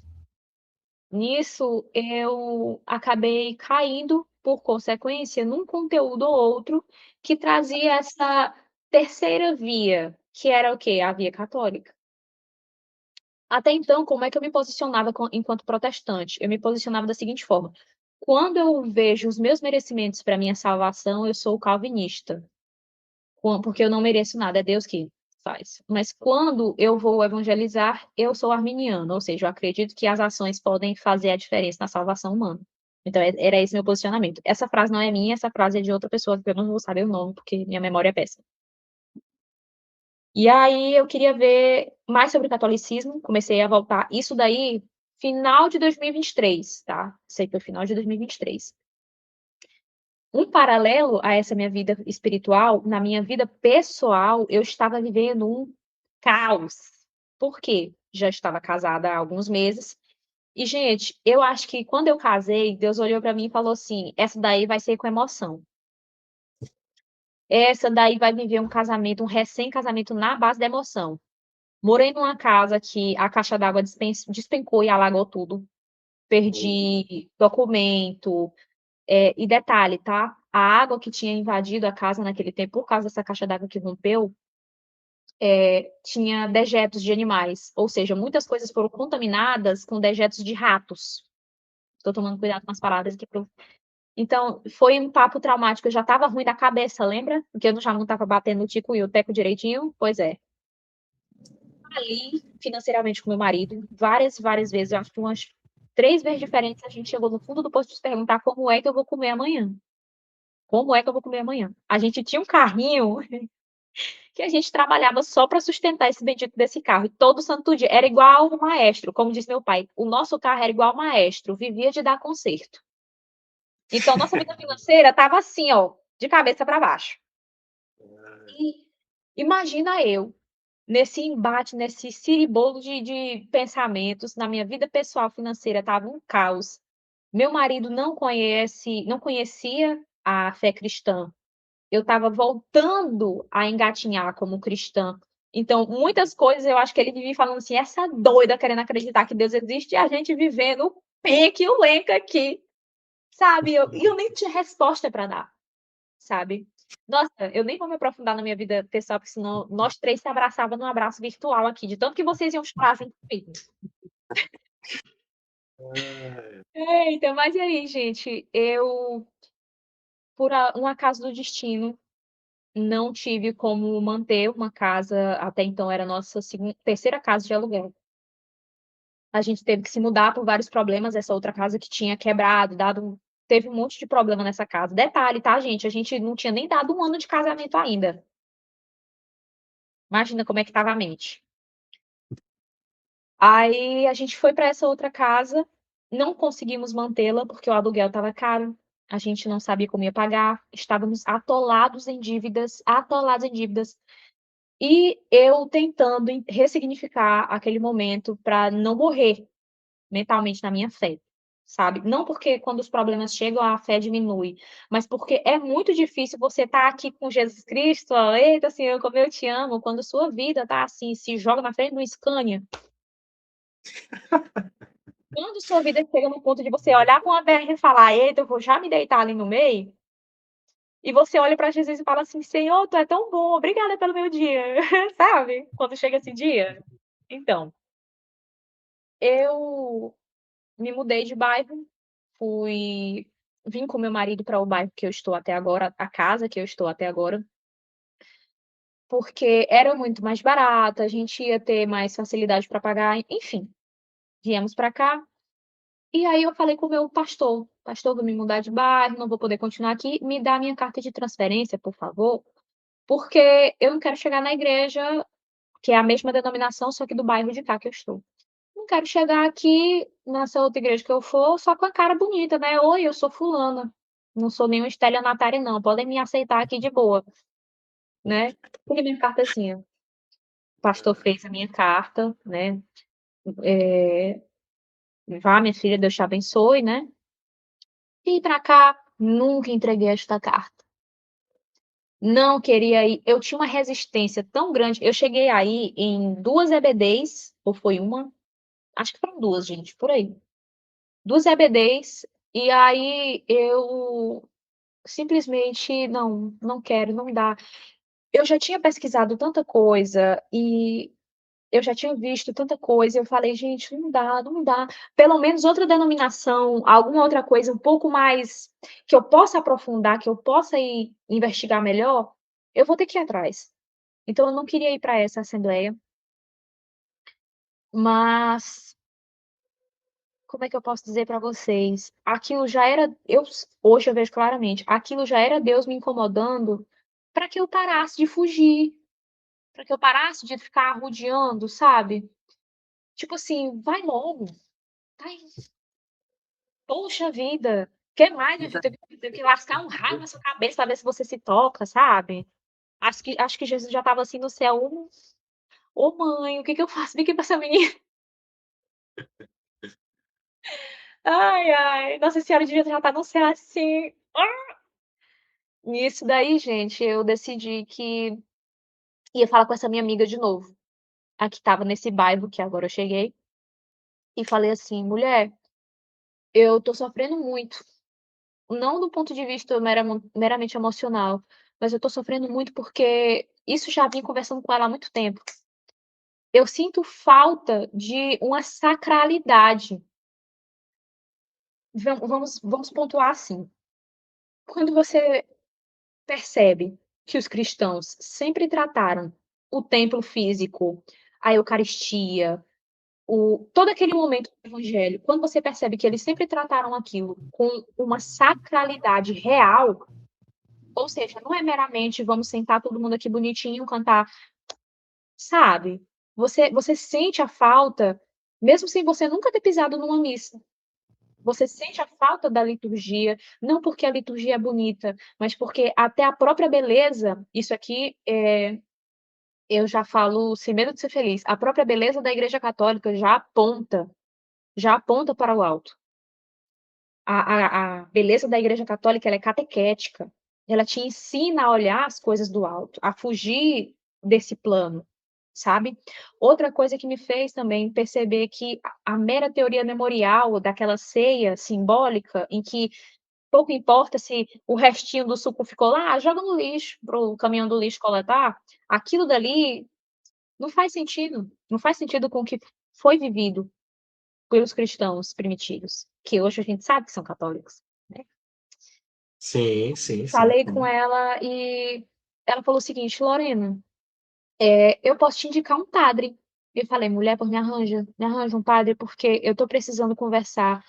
Nisso, eu acabei caindo, por consequência, num conteúdo ou outro que trazia essa terceira via, que era o quê? A via católica. Até então, como é que eu me posicionava enquanto protestante? Eu me posicionava da seguinte forma: quando eu vejo os meus merecimentos para minha salvação, eu sou calvinista, porque eu não mereço nada, é Deus que faz. Mas quando eu vou evangelizar, eu sou arminiana, ou seja, eu acredito que as ações podem fazer a diferença na salvação humana. Então, era esse meu posicionamento. Essa frase não é minha, essa frase é de outra pessoa, que eu não vou saber o nome, porque minha memória é péssima. E aí eu queria ver mais sobre o catolicismo, comecei a voltar isso daí final de 2023, tá, isso aí foi final de 2023. Um paralelo a essa minha vida espiritual, na minha vida pessoal, eu estava vivendo um caos. Por quê? Já estava casada há alguns meses e, gente, eu acho que quando eu casei, Deus olhou para mim e falou assim: "Essa daí vai ser com emoção. Essa daí vai viver um casamento, um recém-casamento na base da emoção". Morei numa casa que a caixa d'água despencou e alagou tudo. Perdi documento, e detalhe, tá, a água que tinha invadido a casa naquele tempo, por causa dessa caixa d'água que rompeu, tinha dejetos de animais, ou seja, muitas coisas foram contaminadas com dejetos de ratos. Estou tomando cuidado com as palavras aqui para então, foi um papo traumático, eu já estava ruim da cabeça, lembra? Porque eu já não estava batendo o tico e o teco direitinho? Pois é. Ali, financeiramente com meu marido, várias vezes, eu acho que umas 3 vezes diferentes, a gente chegou no fundo do poço de se perguntar: "Como é que eu vou comer amanhã? Como é que eu vou comer amanhã?". A gente tinha um carrinho que a gente trabalhava só para sustentar esse bendito desse carro, e todo santo dia era igual o maestro, como diz meu pai, o nosso carro era igual o maestro, vivia de dar conserto. Então nossa vida financeira estava assim, ó, de cabeça para baixo. E imagina eu nesse embate, nesse ciribolo de pensamentos, na minha vida pessoal financeira estava um caos. Meu marido não conhecia a fé cristã. Eu estava voltando a engatinhar como cristã. Então, muitas coisas eu acho que ele vivia falando assim: "Essa doida querendo acreditar que Deus existe", e a gente vivendo o penca e o lenca aqui, sabe. Eu nem tinha resposta para dar. Sabe. Nossa, eu nem vou me aprofundar na minha vida pessoal, porque senão nós 3 se abraçava num abraço virtual aqui, de tanto que vocês iam chorar junto comigo. Ah, Eita, mas e aí, gente, eu, por um acaso do destino, não tive como manter uma casa, até então era a nossa terceira casa de aluguel. A gente teve que se mudar por vários problemas, essa outra casa que tinha quebrado, dado teve um monte de problema nessa casa. Detalhe, tá, gente? A gente não tinha nem dado 1 ano de casamento ainda. Imagina como é que estava a mente. Aí a gente foi para essa outra casa, não conseguimos mantê-la, porque o aluguel estava caro, a gente não sabia como ia pagar, estávamos atolados em dívidas, e eu tentando ressignificar aquele momento para não morrer mentalmente na minha fé, sabe. Não porque quando os problemas chegam a fé diminui, mas porque é muito difícil você estar aqui com Jesus Cristo, ó, "Eita Senhor, como eu te amo", quando sua vida tá assim, se joga na frente do Scania. Quando sua vida chega no ponto de você olhar para uma BR e falar: "Eita, eu vou já me deitar ali no meio", e você olha para Jesus e fala assim: "Senhor, tu é tão bom, obrigada pelo meu dia", sabe, quando chega esse dia? Então, eu me mudei de bairro, fui vim com meu marido para o bairro que eu estou até agora, a casa que eu estou até agora, porque era muito mais barata, a gente ia ter mais facilidade para pagar, enfim, viemos para cá. E aí eu falei com o meu pastor: "Pastor, vou me mudar de bairro, não vou poder continuar aqui, me dá a minha carta de transferência, por favor, porque eu não quero chegar na igreja, que é a mesma denominação, só que do bairro de cá que eu estou. Não quero chegar aqui nessa outra igreja que eu for, só com a cara bonita, né, 'Oi, eu sou fulana, não sou nenhuma estelionatária não, podem me aceitar aqui de boa'", né. Peguei minha carta assim, ó, o pastor fez a minha carta, né, eh, "Vá minha filha, Deus te abençoe", né. Vim pra cá, nunca entreguei esta carta. Não queria ir, eu tinha uma resistência tão grande, eu cheguei a ir em 2 EBDs, ou foi uma? Acho que foram 2, gente, por aí. 2 EBDs, e aí eu simplesmente não, não quero, não dá. Eu já tinha pesquisado tanta coisa e eu já tinha visto tanta coisa, eu falei: "Gente, não dá, não dá". Pelo menos outra denominação, alguma outra coisa um pouco mais que eu possa aprofundar, que eu possa ir investigar melhor, eu vou ter que ir atrás. Então eu não queria ir para essa assembleia, mas como é que eu posso dizer para vocês? Aquilo já era hoje eu vejo claramente, aquilo já era Deus me incomodando para que eu parasse de fugir, para que eu parasse de ficar arrodeando, sabe. Tipo assim: "Vai logo, vai". Poxa vida, que mais, minha filha? Tem que lascar um raio na sua cabeça pra ver se você se toca, sabe. Acho que Jesus já estava assim no céu: "Ô mãe, o que que eu faço aqui pra essa menina?" Ai, ai, Nossa Senhora devia já estar no céu assim. Nisso daí, gente, eu decidi que ia falar com essa minha amiga de novo, a que estava nesse bairro que agora eu cheguei, e falei assim: "Mulher, eu tô sofrendo muito, não do ponto de vista meramente emocional, mas eu tô sofrendo muito porque isso já vim conversando com ela há muito tempo. Eu sinto falta de uma sacralidade". Vamos pontuar assim, quando você percebe que os cristãos sempre trataram o templo físico, a eucaristia, todo aquele momento do evangelho, quando você percebe que eles sempre trataram aquilo com uma sacralidade real, ou seja, não é meramente vamos sentar todo mundo aqui bonitinho, cantar, sabe? Você sente a falta, mesmo sem você nunca ter pisado numa missa, você sente a falta da liturgia, não porque a liturgia é bonita, mas porque até a própria beleza, isso aqui, eu já falo sem medo de ser feliz, a própria beleza da Igreja Católica já aponta para o alto. A beleza da Igreja Católica, ela é catequética, ela te ensina a olhar as coisas do alto, a fugir desse plano, sabe. Outra coisa que me fez também perceber que a mera teoria memorial daquela ceia simbólica, em que pouco importa se o restinho do suco ficou lá, joga no lixo, para o caminhão do lixo coletar, aquilo dali não faz sentido, não faz sentido com o que foi vivido pelos cristãos primitivos, que hoje a gente sabe que são católicos, né. Sim, sim, sim. Falei com ela e ela falou o seguinte: "Lorena, eu posso te indicar um padre". Eu falei: "Mulher, pois me arranja um padre, porque eu tô precisando conversar".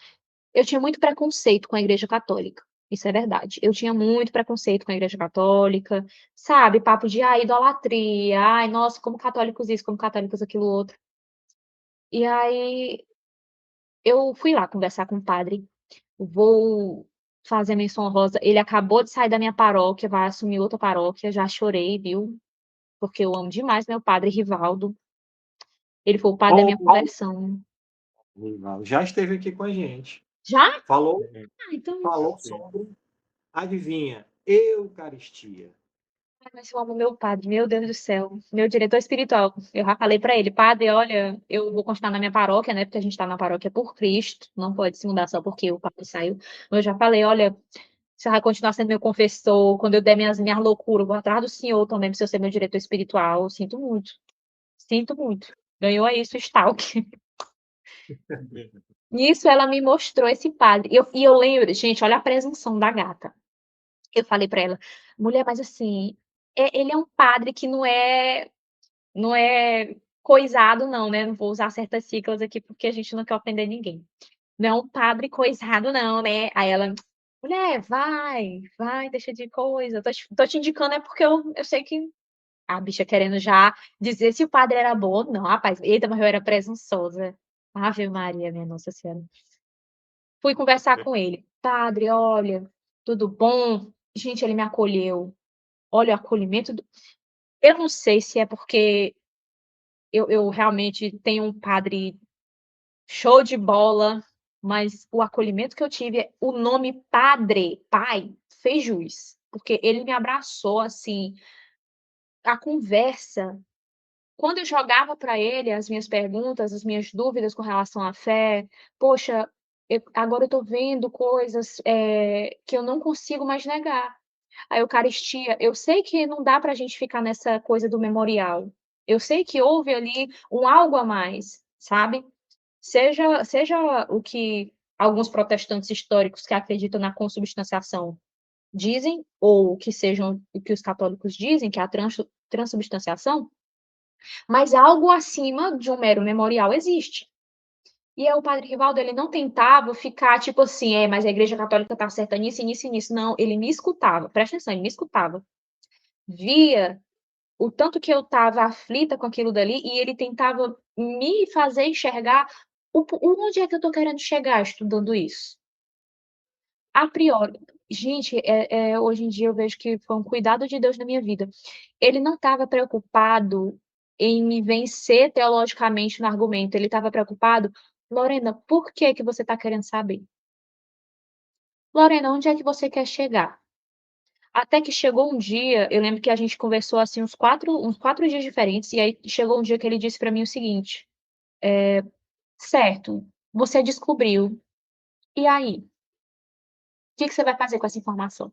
Eu tinha muito preconceito com a Igreja Católica, isso é verdade. Eu tinha muito preconceito com a Igreja Católica, sabe, papo de: "Ai, idolatria. Ai, nossa, como católicos isso, como católicos aquilo outro". E aí, eu fui lá conversar com o padre, vou fazer menção honrosa, ele acabou de sair da minha paróquia, vai assumir outra paróquia, já chorei, viu, porque eu amo demais meu padre Rivaldo, ele foi o padre da Ó, minha conversão. Rivaldo, já esteve aqui com a gente. Já? Falou, Ah, então falou sobre, adivinha, Eucaristia. ai, mas eu amo meu padre, meu Deus do céu, meu diretor espiritual. Eu já falei pra ele: "Padre, olha, eu vou continuar na minha paróquia, né, porque a gente tá na paróquia por Cristo, não pode se mudar só porque o padre saiu". Mas eu já falei: "Olha, você vai continuar sendo meu confessor, quando eu der minhas loucuras, eu vou atrás do senhor também, pra o senhor ser meu diretor espiritual". Sinto muito, sinto muito. Ganhou aí sua stalker. Nisso ela me mostrou esse padre, e eu lembro gente, olha a presunção da gata. Eu falei pra ela: "Mulher, mas assim, ele é um padre que não é coisado não, né, não vou usar certas siglas aqui, porque a gente não quer ofender ninguém. Não é um padre coisado não, né". Aí ela: "Mulher, vai, vai, deixa de coisa, tô te indicando é porque eu sei que", a bicha querendo já dizer se o padre era bom ou não. Rapaz, eita, mas eu era presunçosa. Ave Maria, minha Nossa Senhora. Fui conversar com ele: "Padre, olha, tudo bom?". Gente, ele me acolheu. Olha o acolhimento do eu não sei se é porque eu realmente tenho um padre show de bola, mas o acolhimento que eu tive, o nome padre, pai, fez jus, porque ele me abraçou, assim, a conversa, quando eu jogava para ele as minhas perguntas, as minhas dúvidas com relação à fé, poxa, agora eu estou vendo coisas, que eu não consigo mais negar. A Eucaristia, eu sei que não dá para a gente ficar nessa coisa do memorial. Eu sei que houve ali um algo a mais, sabe? Seja o que alguns protestantes históricos que acreditam na consubstanciação dizem, ou que sejam o que os católicos dizem, que é a transubstanciação, mas algo acima de um mero memorial existe. E aí o padre Rivaldo, ele não tentava ficar tipo assim: "É, mas a igreja católica tá certa nisso e nisso e nisso". Não, ele me escutava, presta atenção, ele me escutava. Via o tanto que eu estava aflita com aquilo dali e ele tentava me fazer enxergar onde é que eu tô querendo chegar estudando isso. A priori gente, hoje em dia eu vejo que foi um cuidado de Deus na minha vida. Ele não estava preocupado em me vencer teologicamente no argumento, ele estava preocupado: "Lorena, por que que você está querendo saber? Lorena, onde é que você quer chegar?". Até que chegou um dia, eu lembro que a gente conversou, assim, uns 4 dias diferentes, e aí chegou um dia que ele disse pra mim o seguinte: "Certo, você descobriu, e aí? Que você vai fazer com essa informação?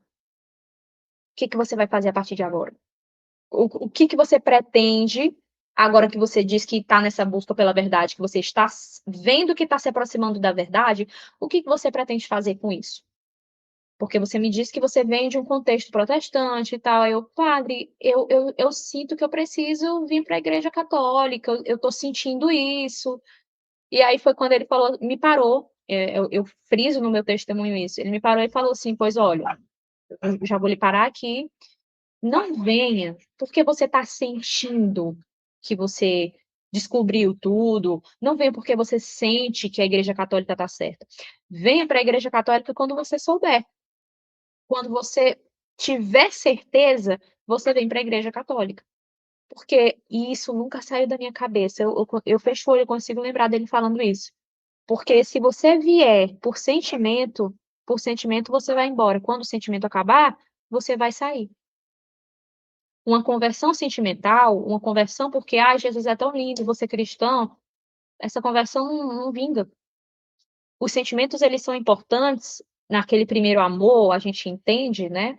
Que você vai fazer a partir de agora? O que você pretende, agora que você diz que está nessa busca pela verdade, que você está vendo que está se aproximando da verdade, o que você pretende fazer com isso? Porque você me disse que você vem de um contexto protestante e tal". Eu: "Padre, eu sinto que eu preciso vir para a igreja católica, eu estou sentindo isso". E aí foi quando ele falou me parou, eu friso no meu testemunho isso, ele me parou e falou assim: "Pois olha, eu já vou lhe parar aqui, não venha porque você está sentindo que você descobriu tudo, não venha porque você sente que a igreja católica está certa. Venha para a igreja católica quando você souber. Quando você tiver certeza, você vem para a igreja católica". Porque isso nunca saiu da minha cabeça, eu fecho o olho, eu consigo lembrar dele falando isso. Porque se você vier por sentimento você vai embora, quando o sentimento acabar, você vai sair. Uma conversão sentimental, uma conversão porque: "Ai, Jesus é tão lindo, vou ser cristão", essa conversão não vinga. Os sentimentos eles são importantes, naquele primeiro amor, a gente entende, né,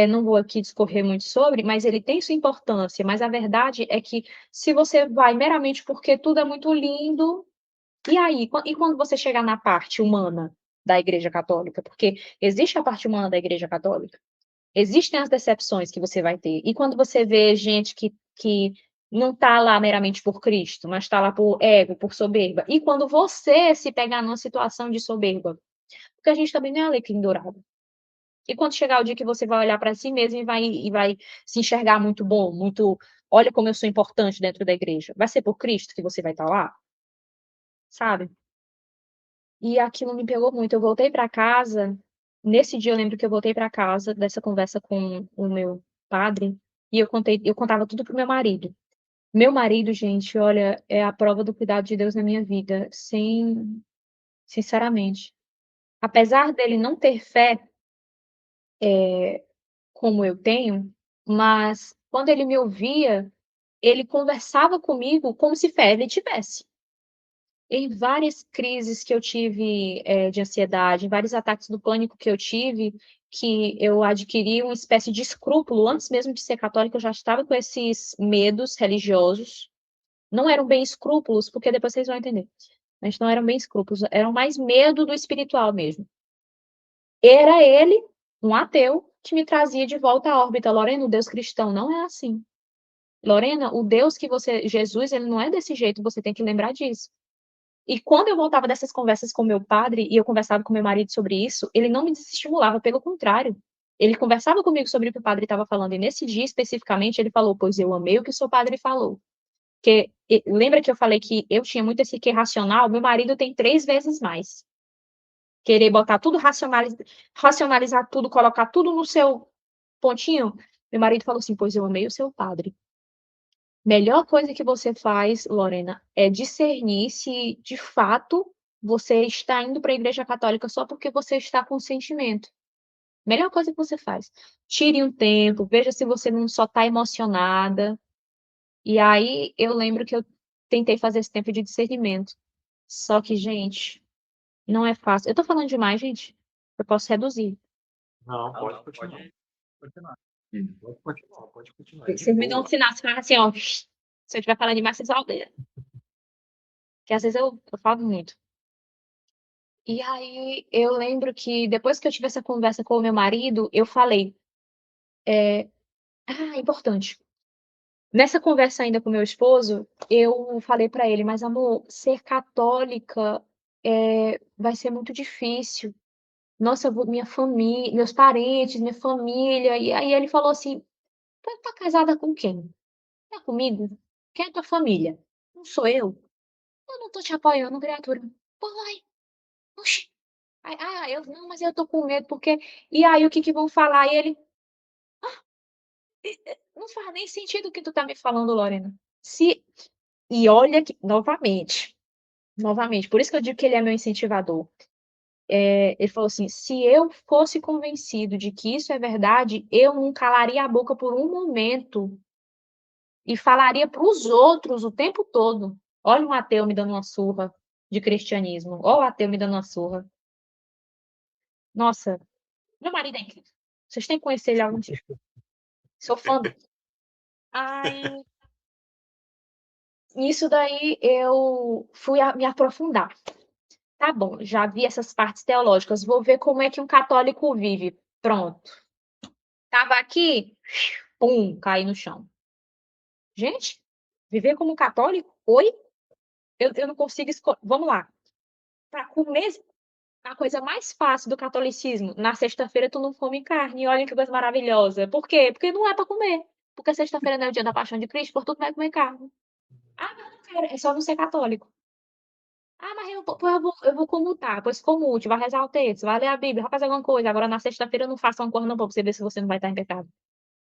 não vou aqui discorrer muito sobre, mas ele tem sua importância, mas a verdade é que se você vai meramente porque tudo é muito lindo, e aí? E quando você chegar na parte humana da Igreja Católica? Porque existe a parte humana da Igreja Católica, existem as decepções que você vai ter, e quando você vê gente que não está lá meramente por Cristo, mas está lá por ego, por soberba. E quando você se pegar numa situação de soberba, porque a gente também não é alecrim dourado. E quando chegar o dia que você vai olhar para si mesmo e vai se enxergar muito bom, muito, olha como eu sou importante dentro da igreja, vai ser por Cristo que você vai estar lá, sabe? E aquilo me pegou muito. Eu voltei para casa, nesse dia eu lembro que eu voltei para casa dessa conversa com o meu padre, e eu contava tudo pro meu marido. Meu marido, gente, olha, é a prova do cuidado de Deus na minha vida, sinceramente. Apesar dele não ter fé, como eu tenho, mas quando ele me ouvia, ele conversava comigo como se fé ele tivesse. Em várias crises que eu tive, de ansiedade, em vários ataques do pânico que eu tive, que eu adquiri uma espécie de escrúpulo, antes mesmo de ser católica, eu já estava com esses medos religiosos. Não eram bem escrúpulos, porque depois vocês vão entender. Mas não eram bem escrúpulos, eram mais medo do espiritual mesmo. Era ele, um ateu, que me trazia de volta à órbita. Lorena, o Deus cristão não é assim. Lorena, o Deus que você, Jesus, ele não é desse jeito, você tem que lembrar disso. E quando eu voltava dessas conversas com meu padre e eu conversava com meu marido sobre isso, ele não me desestimulava, pelo contrário. Ele conversava comigo sobre o que o padre estava falando, e nesse dia especificamente ele falou: Pois eu amei o que o seu padre falou. Porque lembra que eu falei que eu tinha muito esse quê racional? Meu marido tem 3 vezes mais. Querer botar tudo, racionalizar tudo, colocar tudo no seu pontinho. Meu marido falou assim: Pois eu amei o seu padre. Melhor coisa que você faz, Lorena, é discernir se de fato você está indo para a igreja católica só porque você está com sentimento. Melhor coisa que você faz. Tire um tempo, veja se você não só está emocionada. E aí eu lembro que eu tentei fazer esse tempo de discernimento. Só que, gente, não é fácil. Eu tô falando demais, gente. Eu posso reduzir. Não, pode continuar. Continuar. Hum. Pode continuar, pode continuar. De Vocês me dão um boa. sinal, se falar assim, ó. Se eu estiver falando demais, vocês aldeiam. Porque às vezes eu falo muito. E aí eu lembro que depois que eu tive essa conversa com o meu marido, eu falei, importante. Nessa conversa ainda com meu esposo, eu falei pra ele: "Mas amor, ser católica, vai ser muito difícil. Nossa, eu vou minha família, meus parentes, minha família", e aí ele falou assim: "Tu tá casada com quem? Tá comigo? Quem é tua família? Não sou eu? Eu não tô te apoiando, criatura. Por vai, oxi". Aí: "Ah, eu não, mas eu tô com medo porque e aí o que que vão falar?" E ele: "Não faz nem sentido o que tu tá me falando, Lorena". Se e olha que novamente, por isso que eu digo que ele é meu incentivador. Ele falou assim: "Se eu fosse convencido de que isso é verdade, eu não calaria a boca por um momento e falaria para os outros o tempo todo". Olha um ateu me dando uma surra de cristianismo, olha o ateu me dando uma surra. Nossa, meu marido é incrível. Vocês têm que conhecer ele algum dia. Sou fã dele. Aí, nisso daí eu fui me aprofundar. Tá bom, já vi essas partes teológicas, vou ver como é que um católico vive. Pronto. Estava aqui, pum, caí no chão. Gente, viver como um católico? Oi? Eu não consigo vamos lá. Para comer a coisa mais fácil do catolicismo, na sexta-feira tu não come carne, olha que coisa maravilhosa. Por quê? Porque não é para comer. Porque sexta-feira não é o dia da paixão de Cristo, portanto tu vai comer carne. Ah, mas eu não quero, é só não ser católico. Ah, mas eu vou comutar, pois comute, vai rezar o texto, vai ler a Bíblia, vai fazer alguma coisa. Agora na sexta-feira não faça uma coisa não, pra você ver se você não vai estar em pecado.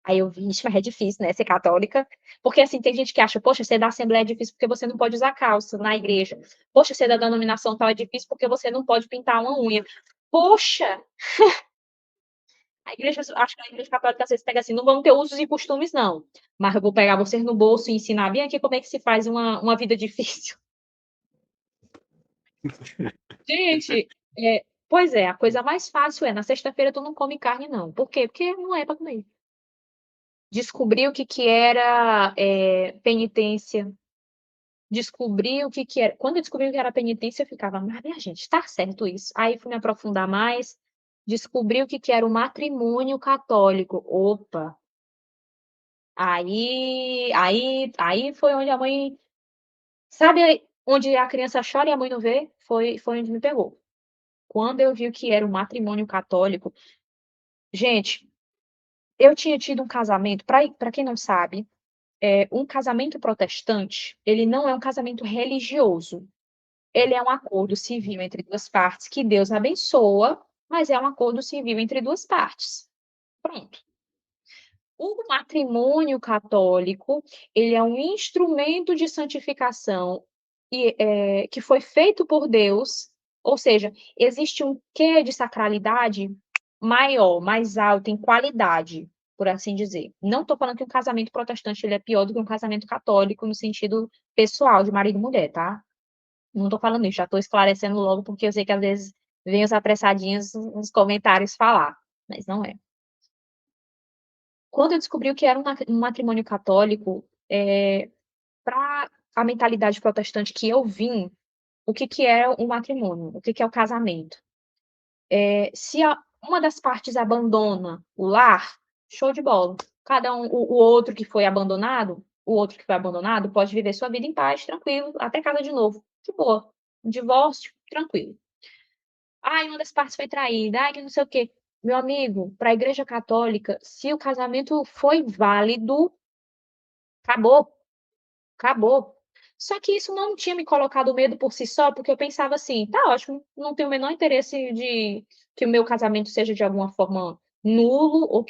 Aí eu: "Vixe, mas é difícil, né, ser católica". Porque, assim, tem gente que acha: "Poxa, ser da assembleia é difícil porque você não pode usar calça na igreja. Poxa, ser da denominação tal é difícil porque você não pode pintar uma unha". Poxa, a igreja acho que a igreja católica às vezes pega assim: "Não vão ter usos e costumes não, mas eu vou pegar vocês no bolso e ensinar bem aqui como é que se faz uma vida difícil". Gente, pois é, a coisa mais fácil é: na sexta-feira tu não come carne não. Por quê? Porque não é para comer. Descobri o que que era, penitência. Descobri o que que era quando eu descobri o que era penitência, eu ficava: "Mas minha gente, tá certo isso?". Aí fui me aprofundar mais, descobri o que que era o matrimônio católico. Opa, Aí foi onde a mãe, sabe onde a criança chora e a mãe não vê? Foi onde me pegou. Quando eu vi que era um matrimônio católico, gente, eu tinha tido um casamento, para quem não sabe, um casamento protestante, ele não é um casamento religioso. Ele é um acordo civil entre 2 partes que Deus abençoa, mas é um acordo civil entre 2 partes. Pronto. O matrimônio católico, ele é um instrumento de santificação que foi feito por Deus, ou seja, existe um quê de sacralidade maior, mais alto em qualidade, por assim dizer. Não estou falando que um casamento protestante ele é pior do que um casamento católico no sentido pessoal de marido e mulher, tá? Não estou falando isso, já estou esclarecendo logo, porque eu sei que às vezes vem os apressadinhos nos comentários falar, mas não é. Quando eu descobri o que era um matrimônio católico, pra a mentalidade protestante que eu vim, o que que é o matrimônio? O que que é o casamento? Se uma das partes abandona o lar, show de bola. Cada um o outro que foi abandonado, o outro que foi abandonado pode viver sua vida em paz, tranquilo, até casa de novo, de boa. Um divórcio, tranquilo. "Ai, uma das partes foi traída, ai que não sei o quê". Meu amigo, para a igreja católica, se o casamento foi válido, acabou, acabou. Só que isso não tinha me colocado medo por si só, porque eu pensava assim: "Tá ótimo, não tenho o menor interesse de que o meu casamento seja de alguma forma nulo ou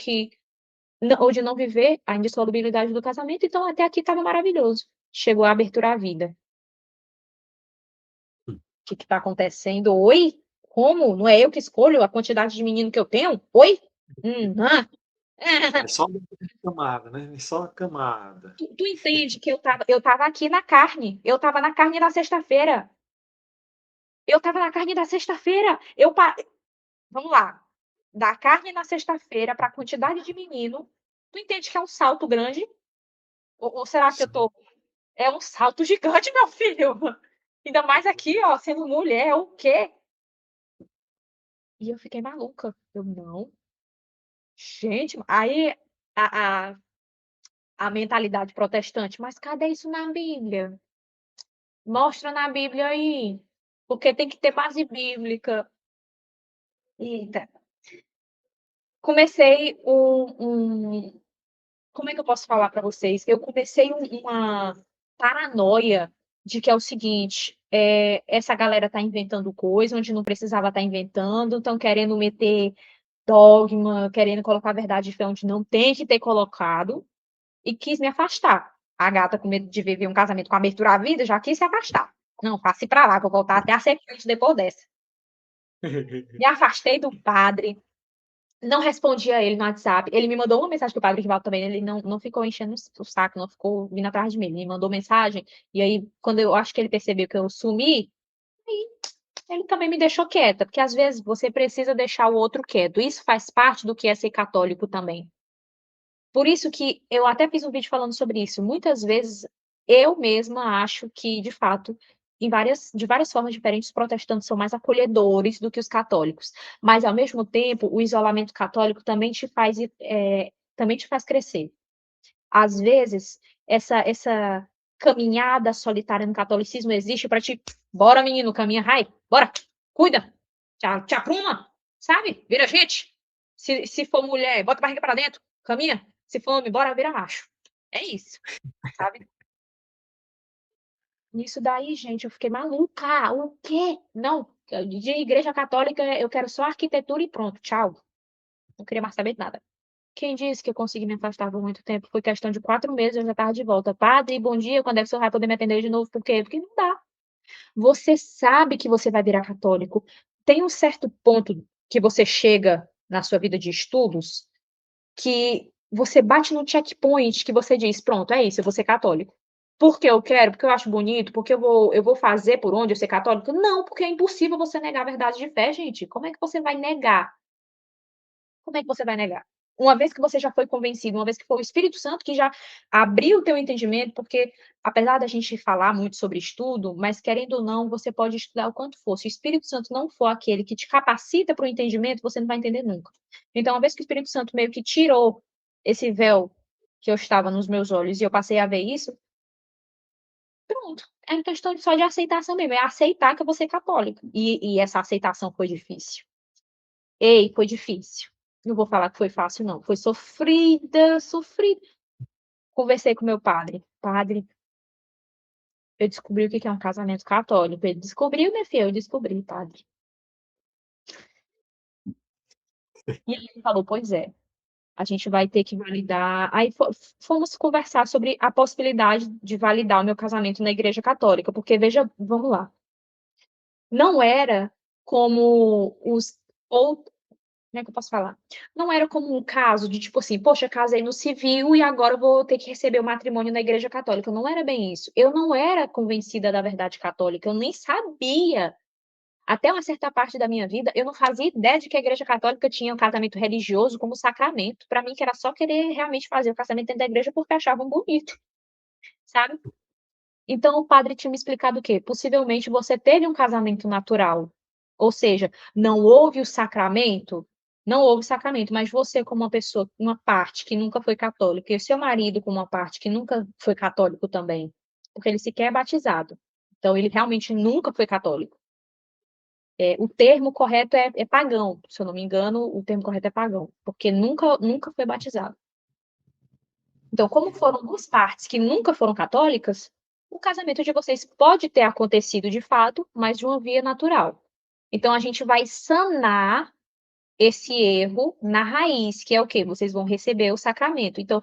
de não viver a indissolubilidade do casamento, então até aqui estava maravilhoso". Chegou a abertura à vida. "Que está acontecendo? Oi? Como? Não é eu que escolho a quantidade de menino que eu tenho? Oi? Hã?" É só uma camada, né, é só uma camada. Tu entende que eu estava aqui na carne, eu estava na carne na sexta-feira, eu estava na carne da sexta-feira, eu pa vamos lá, da carne na sexta-feira para a quantidade de menino, tu entende que é um salto grande? Ou será que eu Sim. tô é um salto gigante, meu filho. Ainda mais aqui, ó, sendo mulher, o quê? E eu fiquei maluca, eu: "Não, gente", aí a a mentalidade protestante: "Mas cadê isso na Bíblia? Mostra na Bíblia aí, porque tem que ter base bíblica". Eita, comecei como é que eu posso falar para vocês? Eu comecei uma paranoia de que é o seguinte, essa galera tá inventando coisa onde não precisava estar inventando, estão querendo meter dogma, querendo colocar a verdade de fé onde não tem que ter colocado, e quis me afastar. A gata, com medo de viver um casamento com abertura à vida, já quis se afastar. "Não, passe para lá, vou voltar até a ser crente depois dessa". Me afastei do padre, não respondi a ele no WhatsApp. Ele me mandou uma mensagem, que o padre Rivaldo também, ele não ficou enchendo o saco, não ficou vindo atrás de mim. Ele me mandou mensagem, e aí, quando eu acho que ele percebeu que eu sumi, ele também me deixou quieta, porque às vezes você precisa deixar o outro quieto. Isso faz parte do que é ser católico também. Por isso que eu até fiz um vídeo falando sobre isso. Muitas vezes eu mesma acho que, de fato, de várias formas diferentes, os protestantes são mais acolhedores do que os católicos. Mas, ao mesmo tempo, o isolamento católico também te faz crescer. Às vezes, essa caminhada solitária no catolicismo existe para te "Bora menino, caminha, vai, bora, cuida, te apruma, sabe, vira gente. Se for mulher, bota a barriga para dentro, caminha, se for homem, bora, vira macho". É isso, sabe. Nisso daí, gente, eu fiquei maluca. O quê? Não, de igreja católica eu quero só arquitetura e pronto, tchau. Não queria mais saber de nada. Quem disse que eu consegui me afastar por muito tempo? Foi questão de 4 meses, eu já estava de volta. "Padre, bom dia, quando é que o senhor vai poder me atender de novo?". Por quê? Porque não dá. Você sabe que você vai virar católico. Tem um certo ponto que você chega na sua vida de estudos, que você bate no checkpoint que você diz: "Pronto, é isso, eu vou ser católico". Porque eu quero, porque eu acho bonito, porque eu vou fazer por onde eu ser católico? Não, porque é impossível você negar a verdade de fé, gente. Como é que você vai negar? Como é que você vai negar? Uma vez que você já foi convencido, uma vez que foi o Espírito Santo que já abriu o teu entendimento, porque apesar da gente falar muito sobre estudo, mas querendo ou não, você pode estudar o quanto for, se o Espírito Santo não for aquele que te capacita para o entendimento, você não vai entender nunca. Então, uma vez que o Espírito Santo meio que tirou esse véu que eu estava nos meus olhos e eu passei a ver isso, pronto. É uma questão só de aceitação mesmo, é aceitar que eu vou ser católica. E essa aceitação foi difícil. Ei, foi difícil. Não vou falar que foi fácil não, foi sofrida, sofrida. Conversei com meu padre: "Padre, eu descobri o que que é um casamento católico". Ele: "Descobriu, minha filha?" Eu: "Descobri, padre". E aí ele falou: "Pois é, a gente vai ter que validar". Aí fomos conversar sobre a possibilidade de validar o meu casamento na igreja católica, porque veja, vamos lá, não era como os ou como é que eu posso falar? Não era como um caso de tipo assim: "Poxa, casei no civil e agora eu vou ter que receber o matrimônio na igreja católica", não era bem isso. Eu não era convencida da verdade católica, eu nem sabia. Até uma certa parte da minha vida, eu não fazia ideia de que a igreja católica tinha o casamento religioso como sacramento. Para mim que era só querer realmente fazer o casamento dentro da igreja porque achavam bonito, sabe. Então o padre tinha me explicado o quê? Possivelmente você teve um casamento natural, ou seja, não houve sacramento, mas você como uma pessoa, uma parte que nunca foi católica, e o seu marido como uma parte que nunca foi católico também, porque ele sequer é batizado, então ele realmente nunca foi católico. O termo correto é pagão, se eu não me engano, o termo correto é pagão, porque nunca foi batizado. Então, como foram 2 partes que nunca foram católicas, o casamento de vocês pode ter acontecido de fato, mas de uma via natural. Então a gente vai sanar esse erro na raiz, que é o quê? Vocês vão receber o sacramento. Então,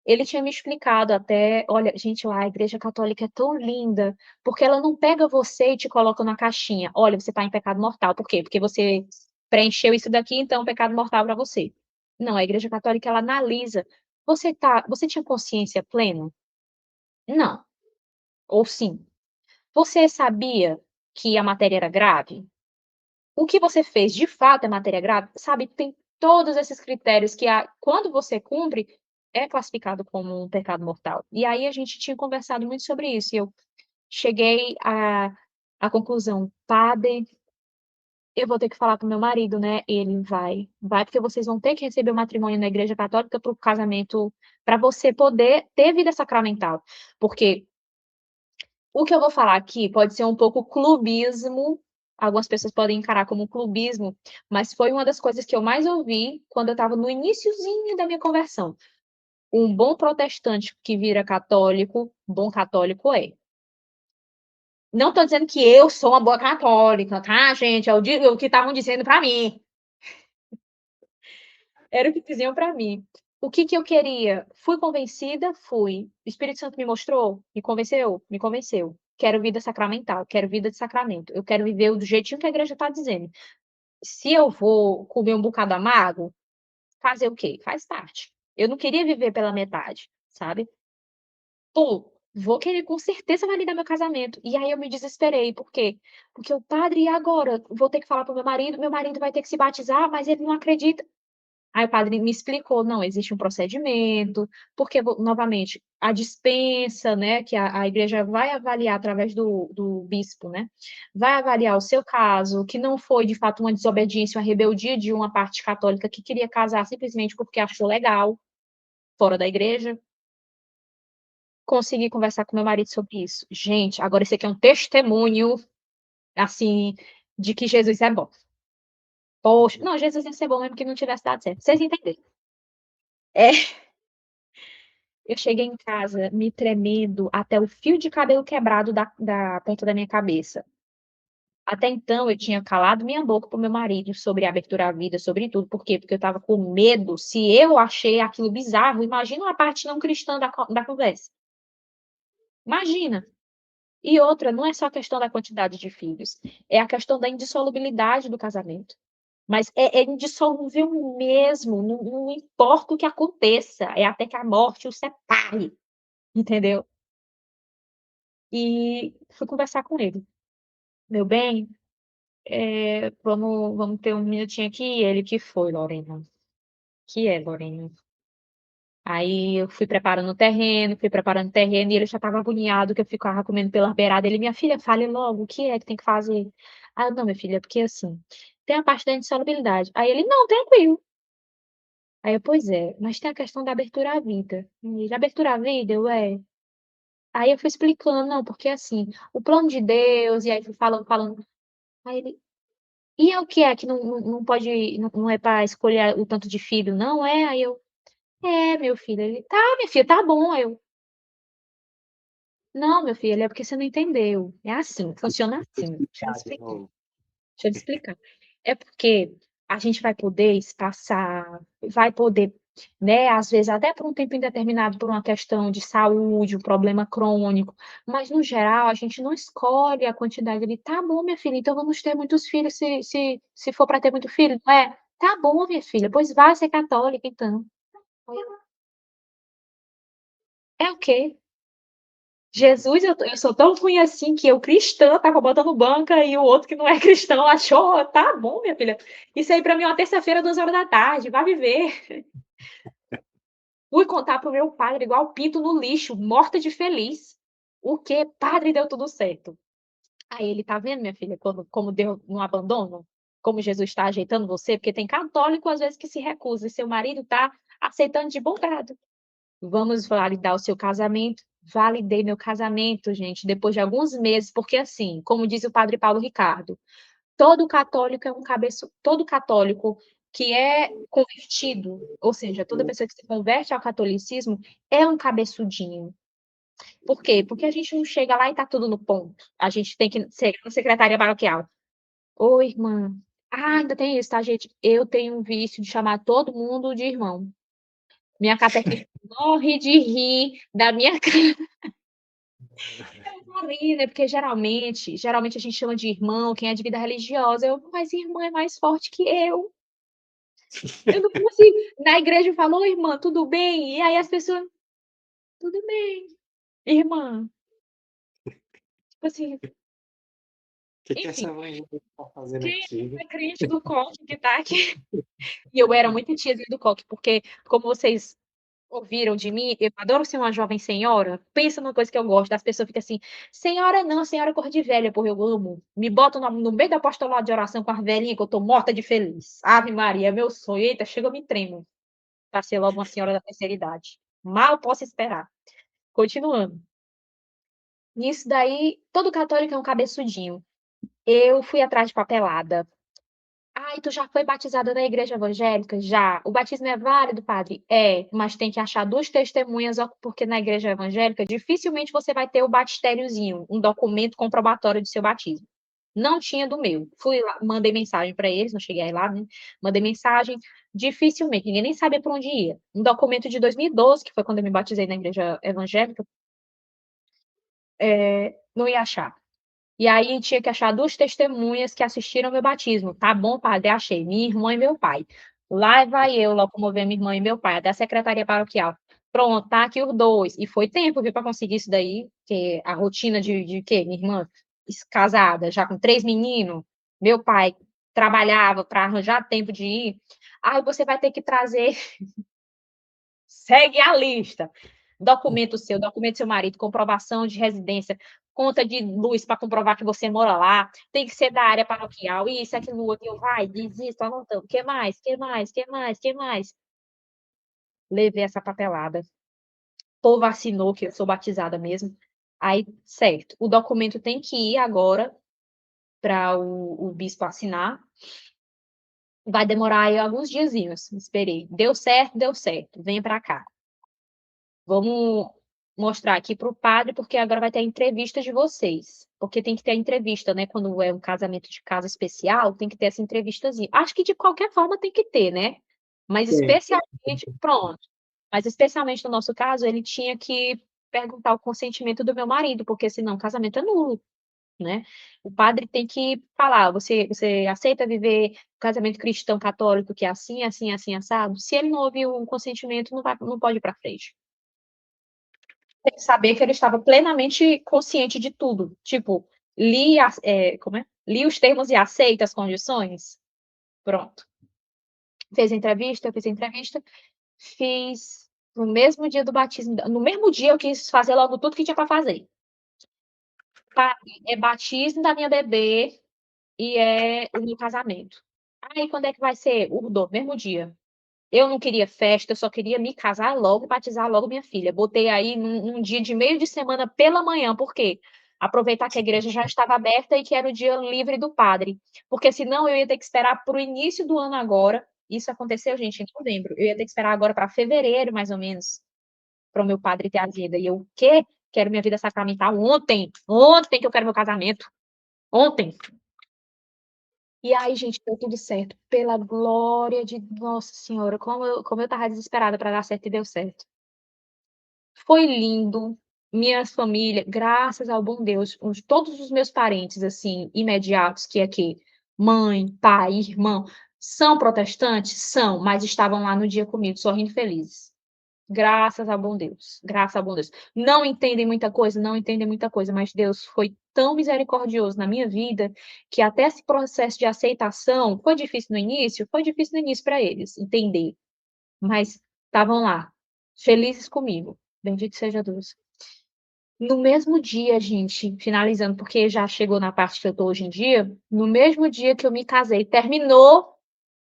ele tinha me explicado até, olha, gente, a igreja católica é tão linda, porque ela não pega você e te coloca na caixinha. Olha, você está em pecado mortal. Por quê? Porque você preencheu isso daqui, então é um pecado mortal para você. Não, a igreja católica ela analisa. Você tinha consciência plena? Não. Ou sim? Você sabia que a matéria era grave? O que você fez de fato é matéria grave? Sabe, tem todos esses critérios que quando você cumpre, é classificado como um pecado mortal. E aí a gente tinha conversado muito sobre isso e eu cheguei à conclusão: "Padre, eu vou ter que falar com meu marido, né". Ele: "Vai, porque vocês vão ter que receber o matrimônio na igreja católica para o casamento para você poder ter vida sacramental". Porque o que eu vou falar aqui pode ser um pouco clubismo, algumas pessoas podem encarar como clubismo, mas foi uma das coisas que eu mais ouvi quando eu estava no iniciozinho da minha conversão. Um bom protestante que vira católico, bom católico é. Não estou dizendo que eu sou uma boa católica, tá, gente? É o que estavam dizendo para mim. Era o que diziam para mim. O que que eu queria? Fui convencida? Fui. O Espírito Santo me mostrou? Me convenceu? Me convenceu. Quero vida sacramental, quero vida de sacramento. Eu quero viver do jeitinho que a igreja está dizendo. Se eu vou comer um bocado amargo, fazer o quê? Faz parte. Eu não queria viver pela metade, sabe. Pô, vou querer com certeza validar meu casamento. E aí eu me desesperei, por quê? Porque o padre: "E agora? Vou ter que falar para o meu marido vai ter que se batizar, mas ele não acredita". Aí o padre me explicou: "Não, existe um procedimento, porque novamente, a dispensa, né, que a igreja vai avaliar através do bispo, né, vai avaliar o seu caso, que não foi de fato uma desobediência, uma rebeldia de uma parte católica que queria casar simplesmente porque achou legal, fora da igreja". Consegui conversar com meu marido sobre isso. Gente, agora esse aqui é um testemunho, assim, de que Jesus é bom. Poxa, não, Jesus ia ser bom mesmo que não tivesse dado certo, vocês entenderam. É. Eu cheguei em casa me tremendo até o fio de cabelo quebrado da ponta da minha cabeça. Até então eu tinha calado minha boca para o meu marido sobre a abertura à vida, sobre tudo. Por quê? Porque eu estava com medo, se eu achei aquilo bizarro, imagina uma parte não cristã da conversa. Imagina. E outra, não é só a questão da quantidade de filhos, é a questão da indissolubilidade do casamento. Mas é indissolúvel mesmo, não importa o que aconteça, é até que a morte o separe, entendeu? E fui conversar com ele: "Meu bem, vamos ter um minutinho aqui", ele: "Que foi, Lorena?". "Que é, Lorena?". Aí eu fui preparando o terreno e ele já estava agoniado que eu ficava comendo pela beirada, ele: "Minha filha, fale logo, o que é que tem que fazer?". Aí eu: "Não, minha filha, é porque assim, tem a parte da indissolubilidade". Aí ele: "Não, tranquilo". Aí eu, pois é, mas tem a questão da abertura à vida. Ele, abertura à vida, eu, é. Aí eu fui explicando, não, porque assim, o plano de Deus, e aí fui falando, falando. Aí ele, e é o que é que não pode, não é para escolher o tanto de filho, não é? Aí eu, é, meu filho. Ele, tá, minha filha, tá bom. Aí eu, não, meu filho, é porque você não entendeu. É assim, funciona Vou assim. Deixa eu lhe explicar de explicar. novo. Deixa eu te explicar. É porque a gente vai poder espaçar, vai poder, né, às vezes até por um tempo indeterminado, por uma questão de saúde, um problema crônico, mas no geral a gente não escolhe a quantidade ali. Tá bom, minha filha, então vamos ter muitos filhos se for para ter muito filho, não é? Tá bom, minha filha, pois vai ser católica então. É o quê? Jesus, eu sou tão ruim assim que eu cristã estava botando banca e o outro que não é cristão achou, tá bom, minha filha. Isso aí pra mim é uma terça-feira, 2 horas da tarde, vai viver. Fui contar pro meu padre igual pinto no lixo, morta de feliz. O quê? Padre, deu tudo certo. Aí ele, tá vendo, minha filha, como Deus não abandona? Como Jesus está ajeitando você? Porque tem católico às vezes que se recusa e seu marido tá aceitando de bom grado. Vamos validar o seu casamento. Validei meu casamento, gente, depois de alguns meses, porque assim, como diz o padre Paulo Ricardo, todo católico é um cabeço, todo católico que é convertido, ou seja, toda pessoa que se converte ao catolicismo é um cabeçudinho. Por quê? Porque a gente não chega lá e tá tudo no ponto. A gente tem que ser na secretaria paroquial. Oi, irmã. Ah, ainda tem isso, tá, gente? Eu tenho um vício de chamar todo mundo de irmão. Minha catequista morre de rir da minha eu vou rir, né, porque geralmente a gente chama de irmão quem é de vida religiosa, eu: "Mas irmã é mais forte que eu não consigo". Na igreja eu falo: "Oi irmã, tudo bem?" E aí as pessoas: "Tudo bem, irmã". Tipo assim, Que enfim, essa evangélica está fazendo quem aqui? é crente do coque que tá aqui e eu era muito tiazinha do coque, porque como vocês ouviram de mim, eu adoro ser uma jovem senhora, pensa numa coisa que eu gosto, as pessoas ficam assim: "Senhora não, senhora é cor de velha", porra, eu amo. Me botam no meio do apostolado de oração com as velhinhas que eu tô morta de feliz. Ave Maria, é meu sonho. Eita, chega eu me tremo, pra ser logo uma senhora da terceira idade. Mal posso esperar. Continuando. Nisso daí, todo católico é um cabeçudinho. Eu fui atrás de papelada. "Ai, tu já foi batizada na igreja evangélica?" "Já." "O batismo é válido, padre?" "É, mas tem que achar 2 testemunhas, ó, porque na igreja evangélica dificilmente você vai ter o batistériozinho, um documento comprobatório do seu batismo." Não tinha do meu. Fui lá, mandei mensagem para eles, não cheguei aí lá, né, mandei mensagem, dificilmente, ninguém nem sabia para onde ia. Um documento de 2012, que foi quando eu me batizei na igreja evangélica, não ia achar. E aí tinha que achar 2 testemunhas que assistiram ao meu batismo. "Tá bom, padre, achei, minha irmã e meu pai." Lá vai eu locomover minha irmã e meu pai até a secretaria paroquial. "Pronto, tá aqui os 2." E foi tempo, viu, para conseguir isso daí, porque a rotina de quê? Minha irmã casada, já com 3 meninos, meu pai trabalhava para arranjar tempo de ir. "Ai, você vai ter que trazer." Segue a lista. Documento seu, documento do seu marido, comprovação de residência, conta de luz para comprovar que você mora lá, tem que ser da área paroquial, isso, aquilo, outro, eu vai, desisto, anotando, que mais, que mais, que mais, que mais? Levei essa papelada, o povo assinou que eu sou batizada mesmo, aí certo, o documento tem que ir agora para o bispo assinar, vai demorar aí alguns diazinhos, esperei. Deu certo, venha para cá. Vamos mostrar aqui para o padre, porque agora vai ter a entrevista de vocês. Porque tem que ter a entrevista, né? Quando é um casamento de casa especial, tem que ter essa entrevistazinha. Acho que de qualquer forma tem que ter, né? Mas Tem. especialmente, pronto. Mas especialmente no nosso caso, ele tinha que perguntar o consentimento do meu marido, porque senão o casamento é nulo, né? O padre tem que falar: você aceita viver um casamento cristão católico que é assim, assim, assim, assado? Se ele não ouvir o consentimento, não pode ir para frente. Tem que saber que ele estava plenamente consciente de tudo, tipo, como é? Li os termos e aceita as condições? Pronto. Fez a entrevista, eu fiz a entrevista, fiz no mesmo dia do batismo, no mesmo dia eu quis fazer logo tudo que tinha para fazer. É batismo da minha bebê e é o meu casamento. "Aí quando é que vai ser?" "O mesmo dia." Eu não queria festa, eu só queria me casar logo, batizar logo minha filha. Botei aí num dia de meio de semana pela manhã, por quê? Aproveitar que a igreja já estava aberta e que era o dia livre do padre. Porque senão eu ia ter que esperar para o início do ano agora. Isso aconteceu, gente, em novembro. Eu ia ter que esperar agora para fevereiro, mais ou menos, para o meu padre ter a vida. E eu, o quê? Quero minha vida sacramental ontem. Ontem que eu quero meu casamento. Ontem. E aí, gente, deu tudo certo. Pela glória de Nossa Senhora, como eu estava desesperada para dar certo e deu certo. Foi lindo. Minha família, graças ao bom Deus, todos os meus parentes, assim, imediatos, que aqui, mãe, pai, irmão, são protestantes? São, mas estavam lá no dia comigo, sorrindo felizes. Graças ao bom Deus, graças ao bom Deus. Não entendem muita coisa, não entendem muita coisa, mas Deus foi tão misericordioso na minha vida, que até esse processo de aceitação foi difícil no início para eles entender, mas estavam lá, felizes comigo. Bendito seja Deus. No mesmo dia, gente, finalizando, porque já chegou na parte que eu tô hoje em dia, no mesmo dia que eu me casei, terminou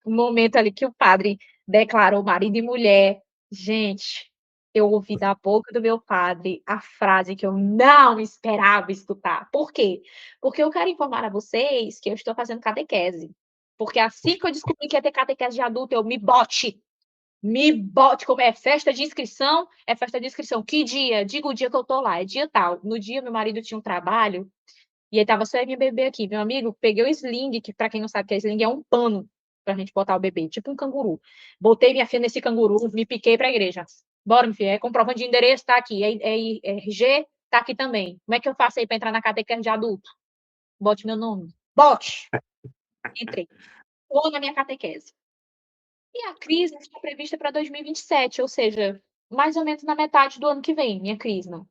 o momento ali que o padre declarou marido e mulher. Gente, eu ouvi da boca do meu padre a frase que eu não esperava escutar. Por quê? Porque eu quero informar a vocês que eu estou fazendo catequese. Porque assim que eu descobri que ia ter catequese de adulto, eu me bote, como é festa de inscrição, é festa de inscrição. Que dia? Diga o dia que eu tô lá, é dia tal. No dia, meu marido tinha um trabalho e aí tava só eu e minha bebê aqui. Meu amigo pegou o sling, que pra quem não sabe o que é sling, é um pano pra gente botar o bebê, tipo um canguru. Botei minha filha nesse canguru, me piquei pra igreja. Bora, minha filha, é comprovante de endereço, tá aqui. É RG, tá aqui também. Como é que eu faço aí pra entrar na catequese de adulto? Bote meu nome. Bote! Entrei. Tô na minha catequese. E a crisma está prevista para 2027, ou seja, mais ou menos na metade do ano que vem, minha crisma.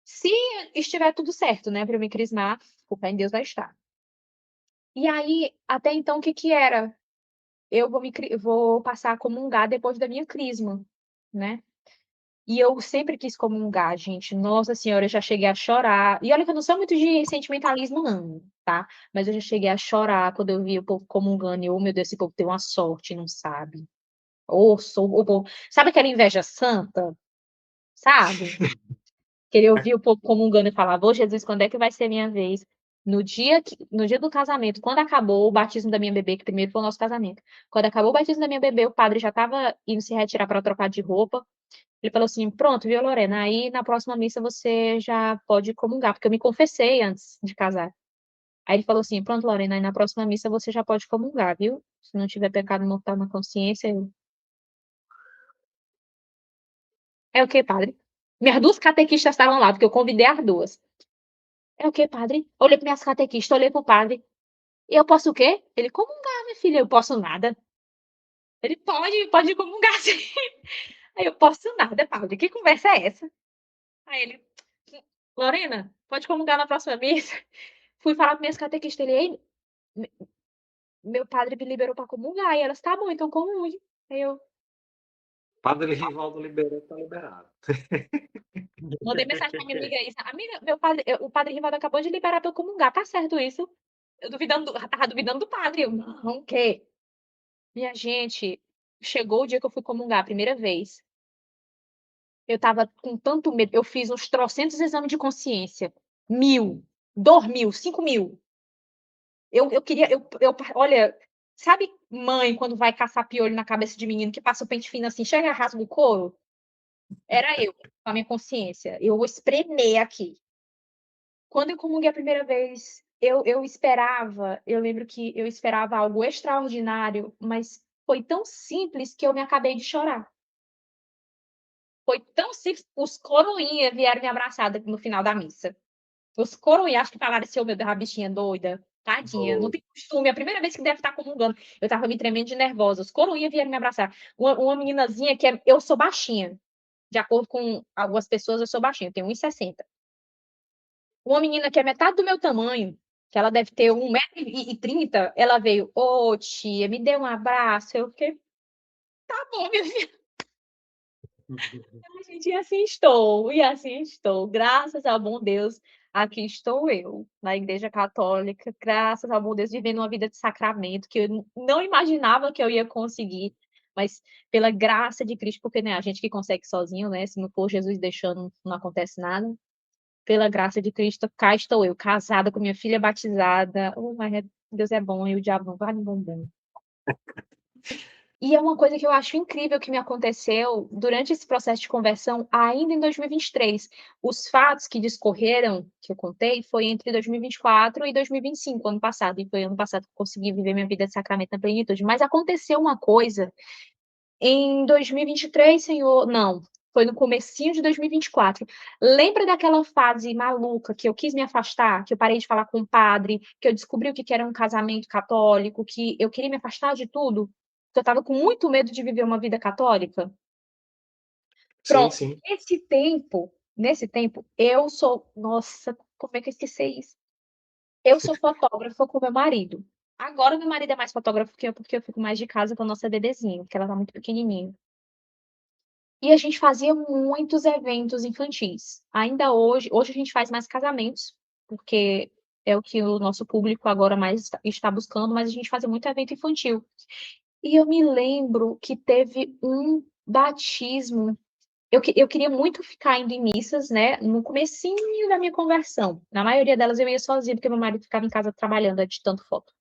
Se estiver tudo certo, né, para eu me crismar, o pé em Deus vai estar. E aí, até então, o que que era? Eu vou passar a comungar depois da minha crisma, né? E eu sempre quis comungar, gente. Nossa Senhora, eu já cheguei a chorar. E olha que eu não sou muito de sentimentalismo, não, tá? Mas eu já cheguei a chorar quando eu vi o povo comungando. E, oh, meu Deus, esse povo tem uma sorte, não sabe? Ou povo... Sabe aquela inveja santa? Sabe? Querer ouvir o povo comungando e falar, ô Jesus, quando é que vai ser minha vez? No dia do casamento, quando acabou o batismo da minha bebê, que primeiro foi o nosso casamento, quando acabou o batismo da minha bebê, o padre já estava indo se retirar para trocar de roupa. Ele falou assim: pronto, viu, Lorena? Aí na próxima missa você já pode comungar, porque eu me confessei antes de casar. Aí ele falou assim: pronto, Lorena, aí na próxima missa você já pode comungar, viu? Se não tiver pecado mortal na consciência. É o quê, padre? Minhas duas catequistas estavam lá, porque eu convidei as duas. É o quê, padre? Olhei para minhas catequistas, olhei para o padre. E eu posso o quê? Ele, comungar, minha filha. Eu posso nada. Ele pode comungar, sim. Aí eu posso nada, padre. Que conversa é essa? Aí ele, Lorena, pode comungar na próxima missa? Fui falar para minhas catequistas. Ele, ei, meu padre me liberou para comungar. E elas, tá bom, então comungue. Aí eu Padre Rivaldo liberou, tá liberado. mandei mensagem pra minha amiga isso. Amiga, o padre Rivaldo acabou de liberar para eu comungar. Tá certo isso? Eu duvidando, tava duvidando do padre. Eu, não, o quê? Minha gente, chegou o dia que eu fui comungar a primeira vez. Eu estava com tanto medo. Eu fiz uns trocentos exames de consciência. 1000, 2000, 5000. Eu queria. Olha, sabe, mãe, quando vai caçar piolho na cabeça de menino que passa o pente fino assim, chega e rasga o couro? Era eu, com a minha consciência. Eu espremei aqui. Quando eu comunguei a primeira vez, eu esperava. Eu lembro que eu esperava algo extraordinário, mas foi tão simples que eu me acabei de chorar. Foi tão simples, os coroinhas vieram me abraçar no final da missa. Os coroinhas, acho que falaram assim: "Ô, meu Deus, a bichinha doida, tadinha, não Foi. tem costume, é a primeira vez que deve estar comungando". Eu estava me tremendo de nervosa, os coroinhas vieram me abraçar. Uma meninazinha que eu sou baixinha, de acordo com algumas pessoas, eu sou baixinha, eu tenho 1,60. Uma menina que é metade do meu tamanho, que ela deve ter 1,30 m, ela veio: "Ô, tia, me dê um abraço", eu fiquei: "Tá bom, minha filha". Ai, gente, e assim estou, graças ao bom Deus, aqui estou eu, na igreja católica, graças ao bom Deus, vivendo uma vida de sacramento, que eu não imaginava que eu ia conseguir, mas pela graça de Cristo, porque, né, a gente que consegue sozinho, né, se não for Jesus deixando, não acontece nada. Pela graça de Cristo, cá estou eu, casada com minha filha batizada. Oh, mas Deus é bom e o diabo não vale bombom. E é uma coisa que eu acho incrível que me aconteceu durante esse processo de conversão, ainda em 2023. Os fatos que discorreram, que eu contei, foi entre 2024 e 2025, ano passado. E foi ano passado que eu consegui viver minha vida de sacramento na plenitude. Mas aconteceu uma coisa em 2023, Senhor, não, foi no comecinho de 2024. Lembra daquela fase maluca que eu quis me afastar, que eu parei de falar com o padre, que eu descobri o que era um casamento católico, que eu queria me afastar de tudo, que eu estava com muito medo de viver uma vida católica? Sim, Pronto, sim. nesse tempo, eu sou nossa, como é que eu esqueci isso? Eu sou fotógrafa com meu marido. Agora meu marido é mais fotógrafo que eu, porque eu fico mais de casa com a nossa bebezinha, porque ela tá muito pequenininha. E a gente fazia muitos eventos infantis. Ainda hoje a gente faz mais casamentos, porque é o que o nosso público agora mais está buscando, mas a gente fazia muito evento infantil. E eu me lembro que teve um batismo. Eu queria muito ficar indo em missas, né, no comecinho da minha conversão. Na maioria delas eu ia sozinha, porque meu marido ficava em casa trabalhando, editando foto.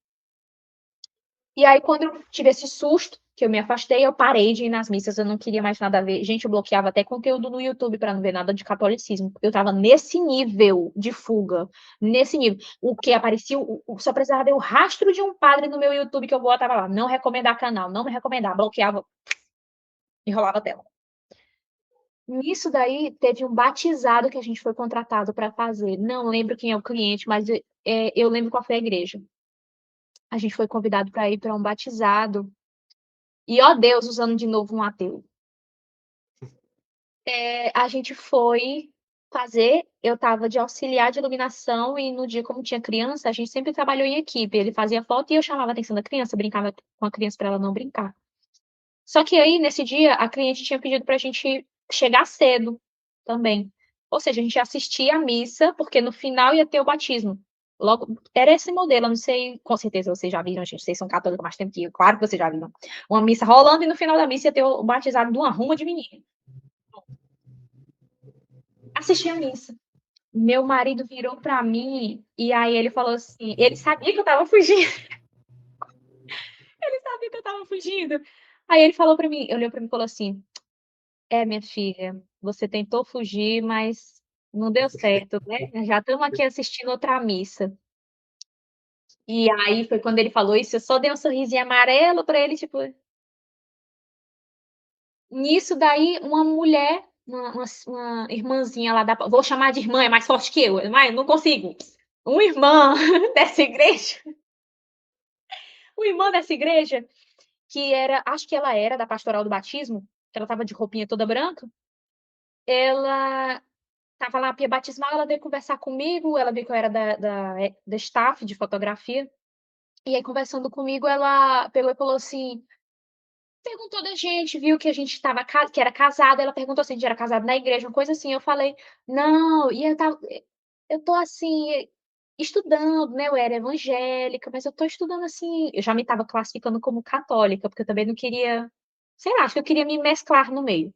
E aí, quando eu tive esse susto, que eu me afastei, eu parei de ir nas missas, eu não queria mais nada a ver. Gente, eu bloqueava até conteúdo no YouTube para não ver nada de catolicismo. Eu estava nesse nível de fuga, nesse nível. O que aparecia, só precisava ver o rastro de um padre no meu YouTube que eu botava lá. Não recomendar canal, não me recomendar, bloqueava, enrolava a tela. Nisso daí, teve um batizado que a gente foi contratado para fazer. Não lembro quem é o cliente, mas eu lembro qual foi a igreja. A gente foi convidado para ir para um batizado. E ó Deus, usando de novo um ateu. A gente foi fazer, eu estava de auxiliar de iluminação e no dia, como tinha criança, a gente sempre trabalhou em equipe. Ele fazia foto e eu chamava a atenção da criança, brincava com a criança para ela não brincar. Só que aí, nesse dia, a cliente tinha pedido para a gente chegar cedo também. Ou seja, a gente assistia a missa, porque no final ia ter o batismo. Logo, era esse modelo, eu não sei, com certeza vocês já viram, gente, vocês são católicos há mais tempo que eu, claro que vocês já viram. Uma missa rolando e no final da missa ia ter o batizado de uma ruma de menino. Assisti a missa. Meu marido virou para mim e aí ele falou assim, ele sabia que eu estava fugindo, ele sabia que eu estava fugindo. Aí ele falou para mim, olhou para mim e falou assim: "É, minha filha, você tentou fugir, mas não deu certo, né, já estamos aqui assistindo outra missa". E aí foi quando ele falou isso, eu só dei um sorrisinho amarelo pra ele, tipo, nisso daí uma mulher, uma irmãzinha lá da vou chamar de irmã, é mais forte que eu, mas não consigo. Uma irmã dessa igreja, uma irmã dessa igreja, que era acho que ela era da pastoral do batismo, que ela estava de roupinha toda branca, ela estava lá na pia batismal, ela veio conversar comigo, ela viu que eu era da staff de fotografia, e aí conversando comigo ela pegou e falou assim, perguntou da gente, viu que a gente estava que era casada, ela perguntou se a gente era casado na igreja, uma coisa assim, eu falei: "Não", e eu tô assim, estudando, né, eu era evangélica, mas eu tô estudando, assim, eu já me estava classificando como católica, porque eu também não queria, sei lá, acho que eu queria me mesclar no meio.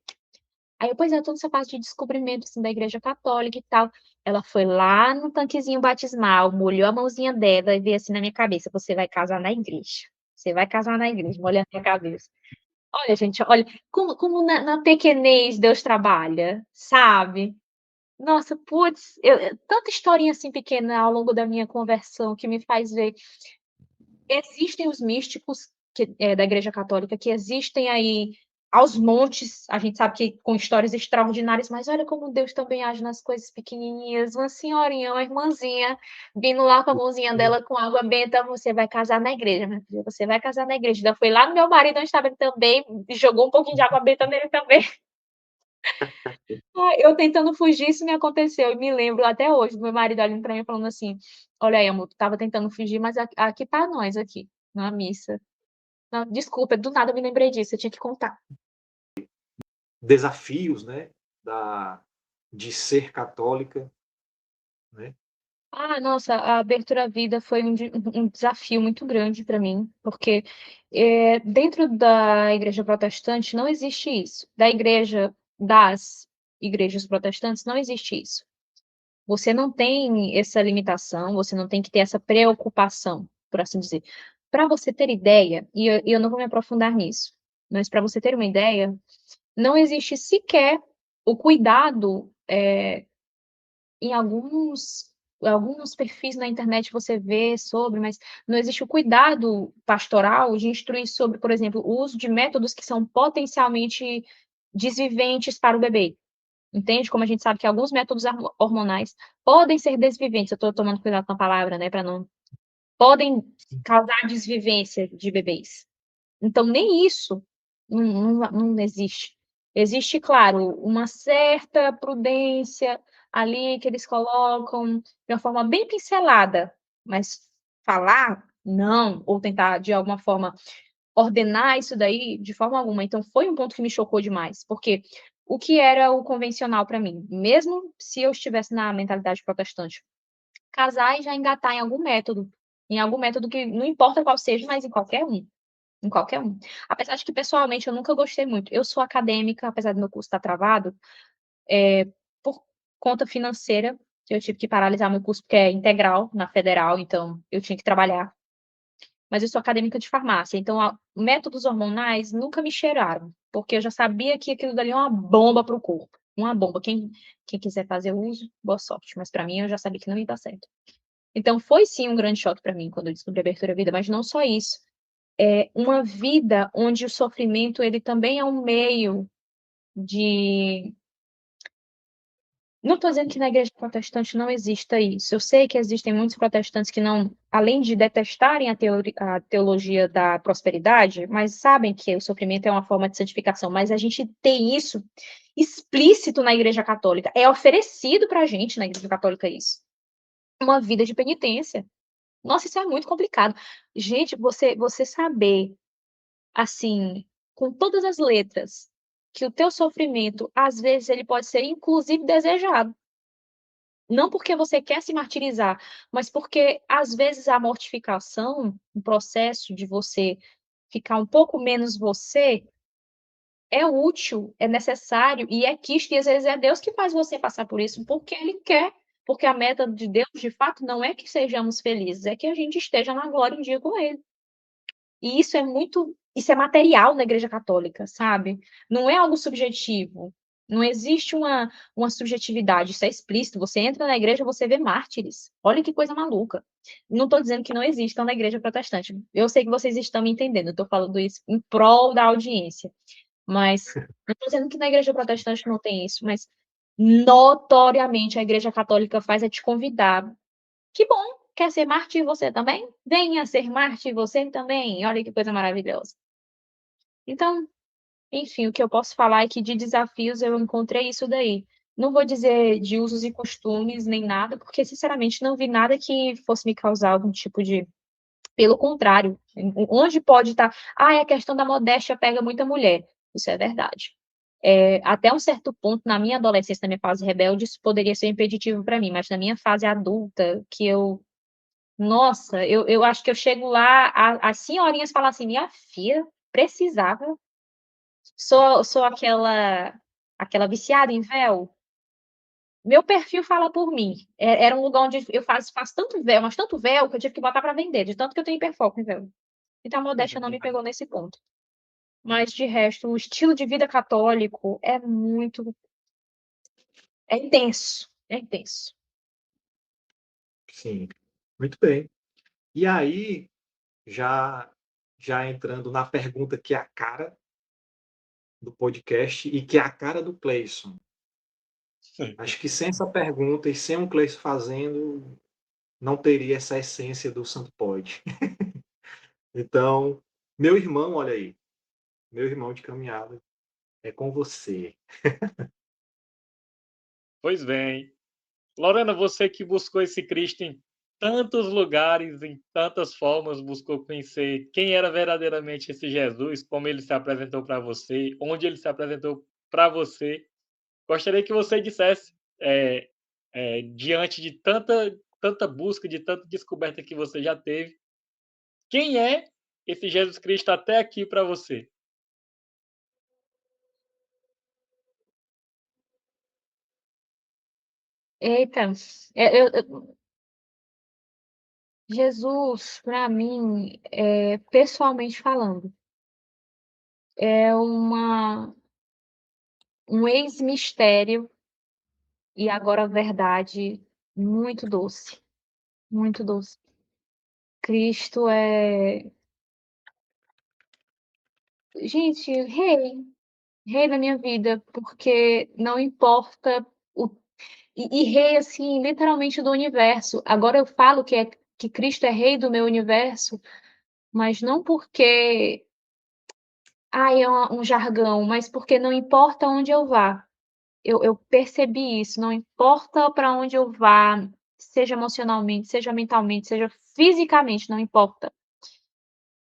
Aí eu: "Pois é, eu tô nessa fase de descobrimento, assim, da igreja católica e tal". Ela foi lá no tanquezinho batismal, molhou a mãozinha dela e veio assim na minha cabeça: "Você vai casar na igreja, você vai casar na igreja", molhando a minha cabeça. Olha, gente, olha, como na pequenez Deus trabalha, sabe. Nossa, putz, tanta historinha, assim, pequena ao longo da minha conversão que me faz ver existem os místicos da igreja católica que existem aí aos montes, a gente sabe que com histórias extraordinárias, mas olha como Deus também age nas coisas pequenininhas. Uma senhorinha, uma irmãzinha, vindo lá com a mãozinha dela com água benta: "Você vai casar na igreja, minha filha, você vai casar na igreja". Ainda foi lá no meu marido, onde estava ele também, jogou um pouquinho de água benta nele também. Ai, eu tentando fugir, isso me aconteceu e me lembro até hoje do meu marido olhando pra mim falando assim: "Olha aí amor, tu estava tentando fugir, mas aqui tá nós aqui, na missa". Não, desculpa, do nada eu me lembrei disso, eu tinha que contar. Desafios, né, de ser católica, né? Nossa, a abertura à vida foi um desafio muito grande para mim, porque, dentro da igreja protestante não existe isso. Das igrejas protestantes não existe isso. Você não tem essa limitação, você não tem que ter essa preocupação, por assim dizer. Para você ter ideia, e eu não vou me aprofundar nisso, mas para você ter uma ideia, não existe sequer o cuidado, em alguns perfis na internet você vê sobre, mas não existe o cuidado pastoral de instruir sobre, por exemplo, o uso de métodos que são potencialmente desviventes para o bebê, entende? Como a gente sabe que alguns métodos hormonais podem ser desviventes, eu estou tomando cuidado com a palavra, né, para não podem causar desvivência de bebês. Então nem isso não existe. Existe, claro, uma certa prudência ali que eles colocam de uma forma bem pincelada, mas falar, não, ou tentar de alguma forma ordenar isso daí de forma alguma. Então foi um ponto que me chocou demais, porque o que era o convencional para mim, mesmo se eu estivesse na mentalidade protestante, casar e já engatar em algum método que não importa qual seja, mas em qualquer um. Apesar de que pessoalmente eu nunca gostei muito. Eu sou acadêmica, apesar do meu curso estar travado, por conta financeira, eu tive que paralisar meu curso, porque é integral na federal, então eu tinha que trabalhar. Mas eu sou acadêmica de farmácia, então métodos hormonais nunca me cheiraram, porque eu já sabia que aquilo dali é uma bomba para o corpo, uma bomba. Quem quiser fazer uso, boa sorte, mas para mim eu já sabia que não ia dar certo. Então foi sim um grande choque para mim quando eu descobri a abertura à vida, mas não só isso. É uma vida onde o sofrimento ele também é um meio de não estou dizendo que na igreja protestante não exista isso. Eu sei que existem muitos protestantes que não, além de detestarem a teologia da prosperidade, mas sabem que o sofrimento é uma forma de santificação. Mas a gente tem isso explícito na igreja católica. É oferecido para a gente na igreja católica isso. Uma vida de penitência. Nossa, isso é muito complicado. Gente, você saber, assim, com todas as letras, que o teu sofrimento, às vezes, ele pode ser inclusive desejado. Não porque você quer se martirizar, mas porque, às vezes, a mortificação, o processo de você ficar um pouco menos você, é útil, é necessário e é quisto, e às vezes é Deus que faz você passar por isso, porque Ele quer. Porque a meta de Deus, de fato, não é que sejamos felizes, é que a gente esteja na glória um dia com Ele. E isso é material na igreja católica, sabe. Não é algo subjetivo, não existe uma subjetividade, isso é explícito, você entra na igreja, você vê mártires, olha que coisa maluca. Não estou dizendo que não existam na igreja protestante, eu sei que vocês estão me entendendo, eu estou falando isso em prol da audiência, mas não estou dizendo que na igreja protestante não tem isso, mas notoriamente a igreja católica faz é te convidar. Que bom! Quer ser mártir você também? Venha ser mártir você também, olha que coisa maravilhosa. Então, enfim, o que eu posso falar é que de desafios eu encontrei isso daí. Não vou dizer de usos e costumes nem nada, porque sinceramente não vi nada que fosse me causar algum tipo de pelo contrário, onde pode estar a questão da modéstia pega muita mulher, isso é verdade. Até um certo ponto, na minha adolescência, na minha fase rebelde, isso poderia ser impeditivo para mim, mas na minha fase adulta, que eu nossa, eu acho que eu chego lá, a as senhorinhas falam assim: "Minha filha, precisava". Sou aquela viciada em véu. Meu perfil fala por mim. Era um lugar onde eu faço tanto véu, mas tanto véu, que eu tive que botar para vender, de tanto que eu tenho hiperfoco em véu. Então a modéstia não me pegou nesse ponto. Mas de resto, o estilo de vida católico é intenso, é intenso. Sim, muito bem. E aí, já já entrando na pergunta que é a cara do podcast e que é a cara do Cleison. Acho que sem essa pergunta e sem um Cleison fazendo, não teria essa essência do Santo Pod. Então, meu irmão, olha aí, meu irmão de caminhada, é com você. Pois bem. Lorena, você que buscou esse Cristo em tantos lugares, em tantas formas, buscou conhecer quem era verdadeiramente esse Jesus, como ele se apresentou para você, onde ele se apresentou para você. Gostaria que você dissesse, diante de tanta tanta busca, de tanta descoberta que você já teve, quem é esse Jesus Cristo até aqui para você? Eita, Jesus, para mim, pessoalmente falando, é um ex-mistério e agora verdade muito doce, muito doce. Cristo é, gente, rei da minha vida, porque não importa o rei, assim, literalmente do universo. Agora eu falo que Cristo é rei do meu universo, mas não porque, ai, é um jargão, mas porque não importa onde eu vá. Eu percebi isso, não importa para onde eu vá, seja emocionalmente, seja mentalmente, seja fisicamente, não importa.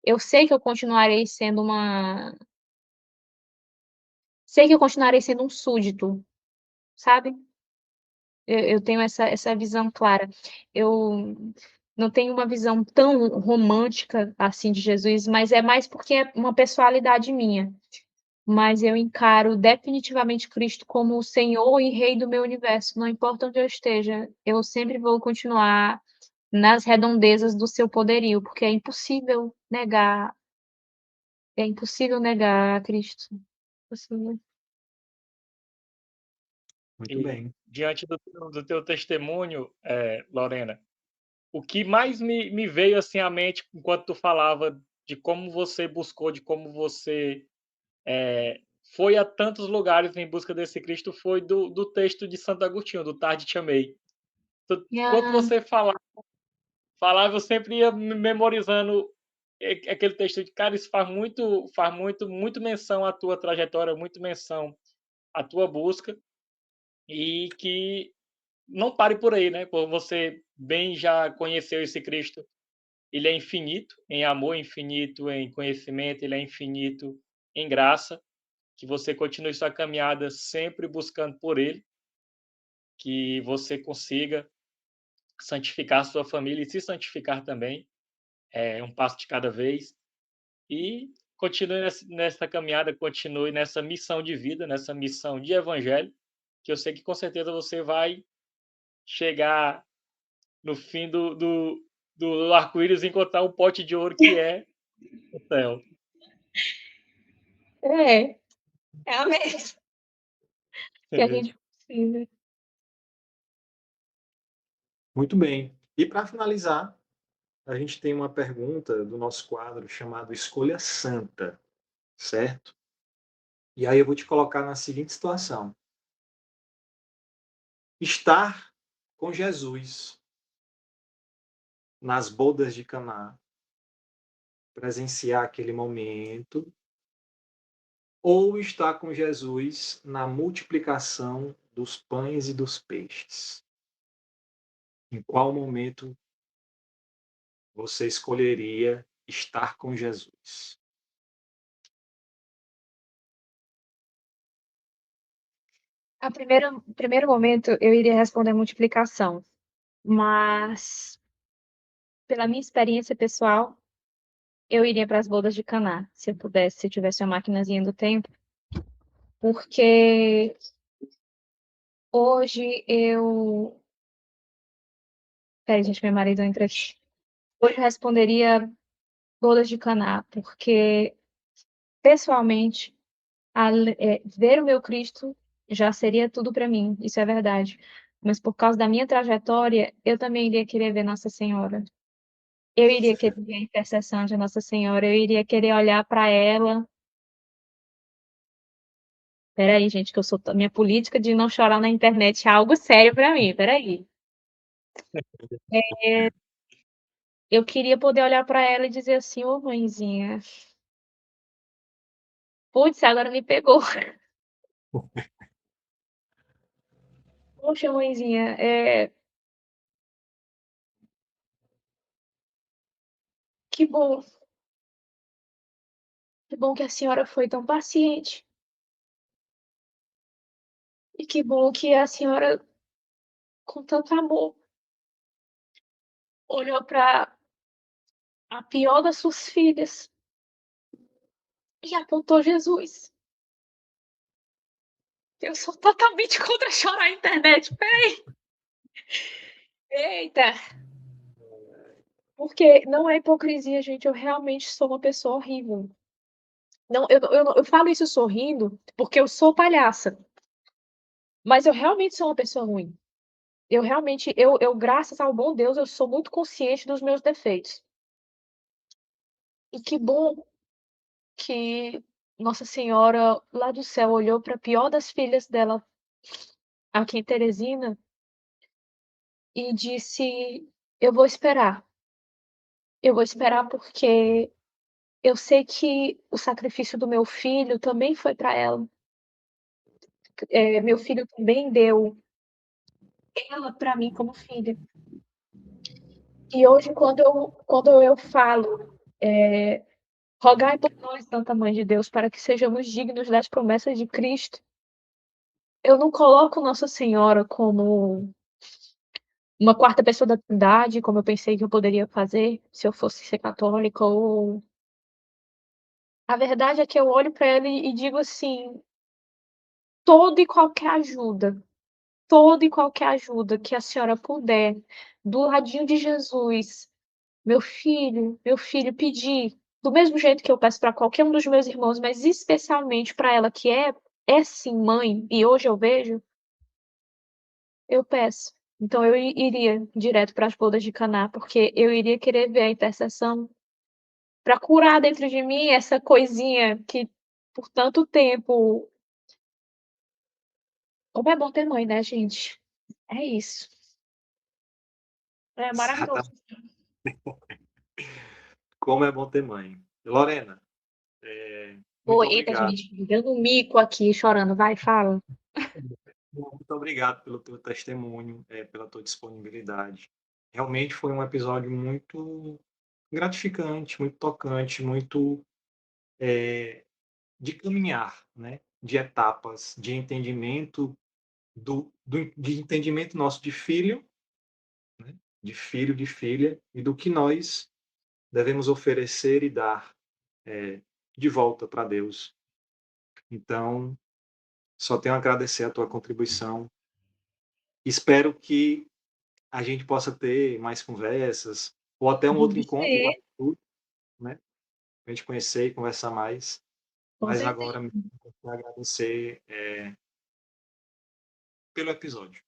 Eu sei que eu continuarei sendo uma sei que eu continuarei sendo um súdito, sabe. Eu tenho essa visão clara. Eu não tenho uma visão tão romântica, assim, de Jesus, mas é mais porque é uma pessoalidade minha. Mas eu encaro definitivamente Cristo como o Senhor e Rei do meu universo, não importa onde eu esteja, eu sempre vou continuar nas redondezas do seu poderio, porque é impossível negar Cristo. Impossível. Muito E bem. diante do teu testemunho, Lorena, o que mais me veio assim à mente enquanto tu falava de como você buscou, de como você foi a tantos lugares em busca desse Cristo, foi do texto de Santo Agostinho, do Tarde Te Amei. Enquanto Ah, você falava, eu sempre ia memorizando aquele texto de cara, isso muito menção à tua trajetória, muito menção à tua busca, e que não pare por aí, né? Por você bem já conheceu esse Cristo, ele é infinito em amor, infinito em conhecimento, ele é infinito em graça, que você continue sua caminhada sempre buscando por ele, que você consiga santificar sua família e se santificar também, é um passo de cada vez, e continue nessa caminhada, continue nessa missão de vida, nessa missão de evangelho, que eu sei que com certeza você vai chegar no fim do arco-íris e encontrar um pote de ouro que é o céu. é, é a mesma que a gente precisa. Muito bem. E para finalizar, a gente tem uma pergunta do nosso quadro chamado Escolha Santa, certo? E aí eu vou te colocar na seguinte situação: estar com Jesus nas bodas de Caná, presenciar aquele momento, ou estar com Jesus na multiplicação dos pães e dos peixes. Em qual momento você escolheria estar com Jesus? A primeiro momento eu iria responder multiplicação, mas pela minha experiência pessoal, eu iria para as bodas de Caná, se eu pudesse, se eu tivesse uma maquinazinha do tempo, porque hoje eu espera gente, meu marido entra aqui. Hoje eu responderia bodas de Caná, porque pessoalmente, ver o meu Cristo já seria tudo para mim, isso é verdade. Mas por causa da minha trajetória, eu também iria querer ver Nossa Senhora. Eu iria querer ver a intercessão de Nossa Senhora, eu iria querer olhar para ela. Espera aí, gente, que eu sou minha política de não chorar na internet é algo sério para mim, espera aí. Eu queria poder olhar para ela e dizer assim: "Ô mãezinha, putz, agora me pegou. Poxa mãezinha, que bom, que bom que a senhora foi tão paciente, e que bom que a senhora com tanto amor olhou para a pior das suas filhas e apontou Jesus. Eu sou totalmente contra chorar na internet. Espera. Eita! Porque não é hipocrisia, gente, eu realmente sou uma pessoa horrível. Não, eu falo isso sorrindo, porque eu sou palhaça, mas eu realmente sou uma pessoa ruim. Eu realmente, graças ao bom Deus, eu sou muito consciente dos meus defeitos. E que bom que Nossa Senhora lá do céu olhou para a pior das filhas dela, aqui em Teresina, e disse: eu vou esperar porque eu sei que o sacrifício do meu filho também foi para ela. Meu filho também deu ela para mim como filha. E hoje, quando eu falo, rogai por nós, Santa Mãe de Deus, para que sejamos dignos das promessas de Cristo, eu não coloco Nossa Senhora como uma quarta pessoa da Trindade, como eu pensei que eu poderia fazer se eu fosse ser católica. Ou a verdade é que eu olho para ela e digo assim: toda e qualquer ajuda, toda e qualquer ajuda que a senhora puder, do ladinho de Jesus, meu filho, pedir, do mesmo jeito que eu peço para qualquer um dos meus irmãos, mas especialmente para ela que é sim mãe, e hoje eu vejo, eu peço. Então eu iria direto para as bodas de Caná, porque eu iria querer ver a intercessão para curar dentro de mim essa coisinha que por tanto tempo. Como é bom ter mãe, né, gente? É isso. É maravilhoso. Exatamente. Como é bom ter mãe. Lorena, Pô, muito eita, obrigado. gente, dando um mico aqui, chorando. Vai, fala. Muito obrigado pelo teu testemunho, pela tua disponibilidade. Realmente foi um episódio muito gratificante, muito tocante, muito de caminhar, né? De etapas, de entendimento de entendimento nosso de filho, né? De filho, de filha, e do que nós devemos oferecer e dar de volta para Deus. Então, só tenho a agradecer a tua contribuição. Espero que a gente possa ter mais conversas, ou até um outro Vamos encontro lá ter, no futuro, né? Para a gente conhecer e conversar mais. com Mas certeza. agora, me agradecer pelo episódio.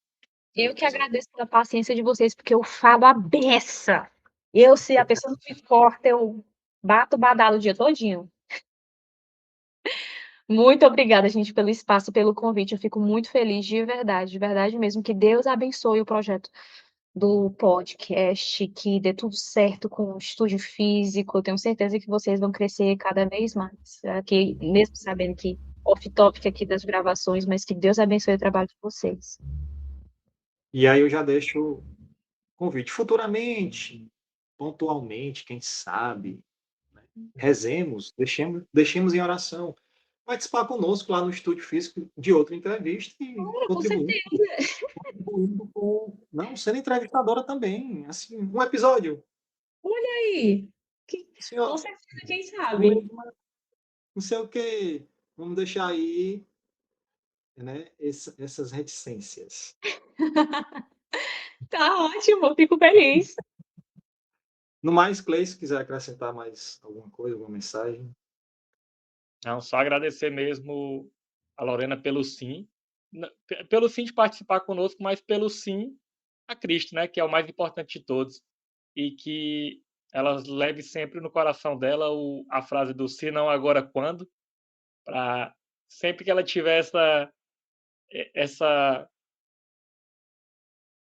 Pelo Eu que episódio. agradeço pela paciência de vocês, porque eu falo a beça. Eu, se a pessoa não me corta, eu bato o badalo o dia todinho. Muito obrigada, gente, pelo espaço e pelo convite. Eu fico muito feliz, de verdade mesmo. Que Deus abençoe o projeto do podcast, que dê tudo certo com o estúdio físico. Eu tenho certeza que vocês vão crescer cada vez mais. Aqui, mesmo sabendo que off-topic aqui das gravações, mas que Deus abençoe o trabalho de vocês. E aí eu já deixo o convite. Futuramente, pontualmente, quem sabe, né? Rezemos, deixemos em oração. Participar conosco lá no estúdio físico de outra entrevista e Com contribuindo, certeza. contribuindo com, não, sendo entrevistadora também. Assim, um episódio. Olha aí. Assim, Com ó, certeza, quem no meio sabe? de não sei o quê. Vamos deixar aí, né, essas reticências. Tá ótimo, fico feliz. No mais, Clay, se quiser acrescentar mais alguma coisa, alguma mensagem. Não, só agradecer mesmo a Lorena pelo sim, pelo sim de participar conosco, mas pelo sim a Cristo, né, que é o mais importante de todos, e que ela leve sempre no coração dela a frase do se não agora quando, para sempre que ela tiver essa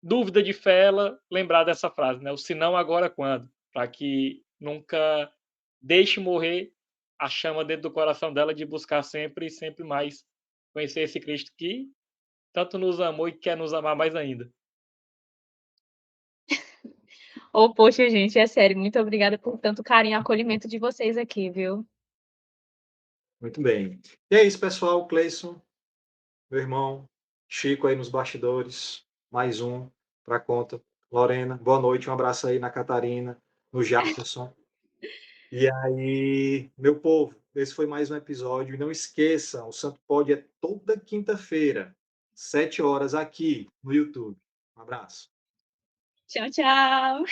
dúvida de fé, ela lembrar dessa frase, né, o se não agora quando, para que nunca deixe morrer a chama dentro do coração dela de buscar sempre e sempre mais conhecer esse Cristo que tanto nos amou e quer nos amar mais ainda. Ô, poxa, gente, é sério, muito obrigada por tanto carinho e acolhimento de vocês aqui, viu? Muito bem. E é isso, pessoal. Cleison, meu irmão, Chico aí nos bastidores, mais um para conta. Lorena, boa noite, um abraço aí na Catarina, no Jefferson. E aí, meu povo, esse foi mais um episódio. E não esqueçam, o Santo Pod é toda quinta-feira, 7 horas, aqui no YouTube. Um abraço. Tchau, tchau.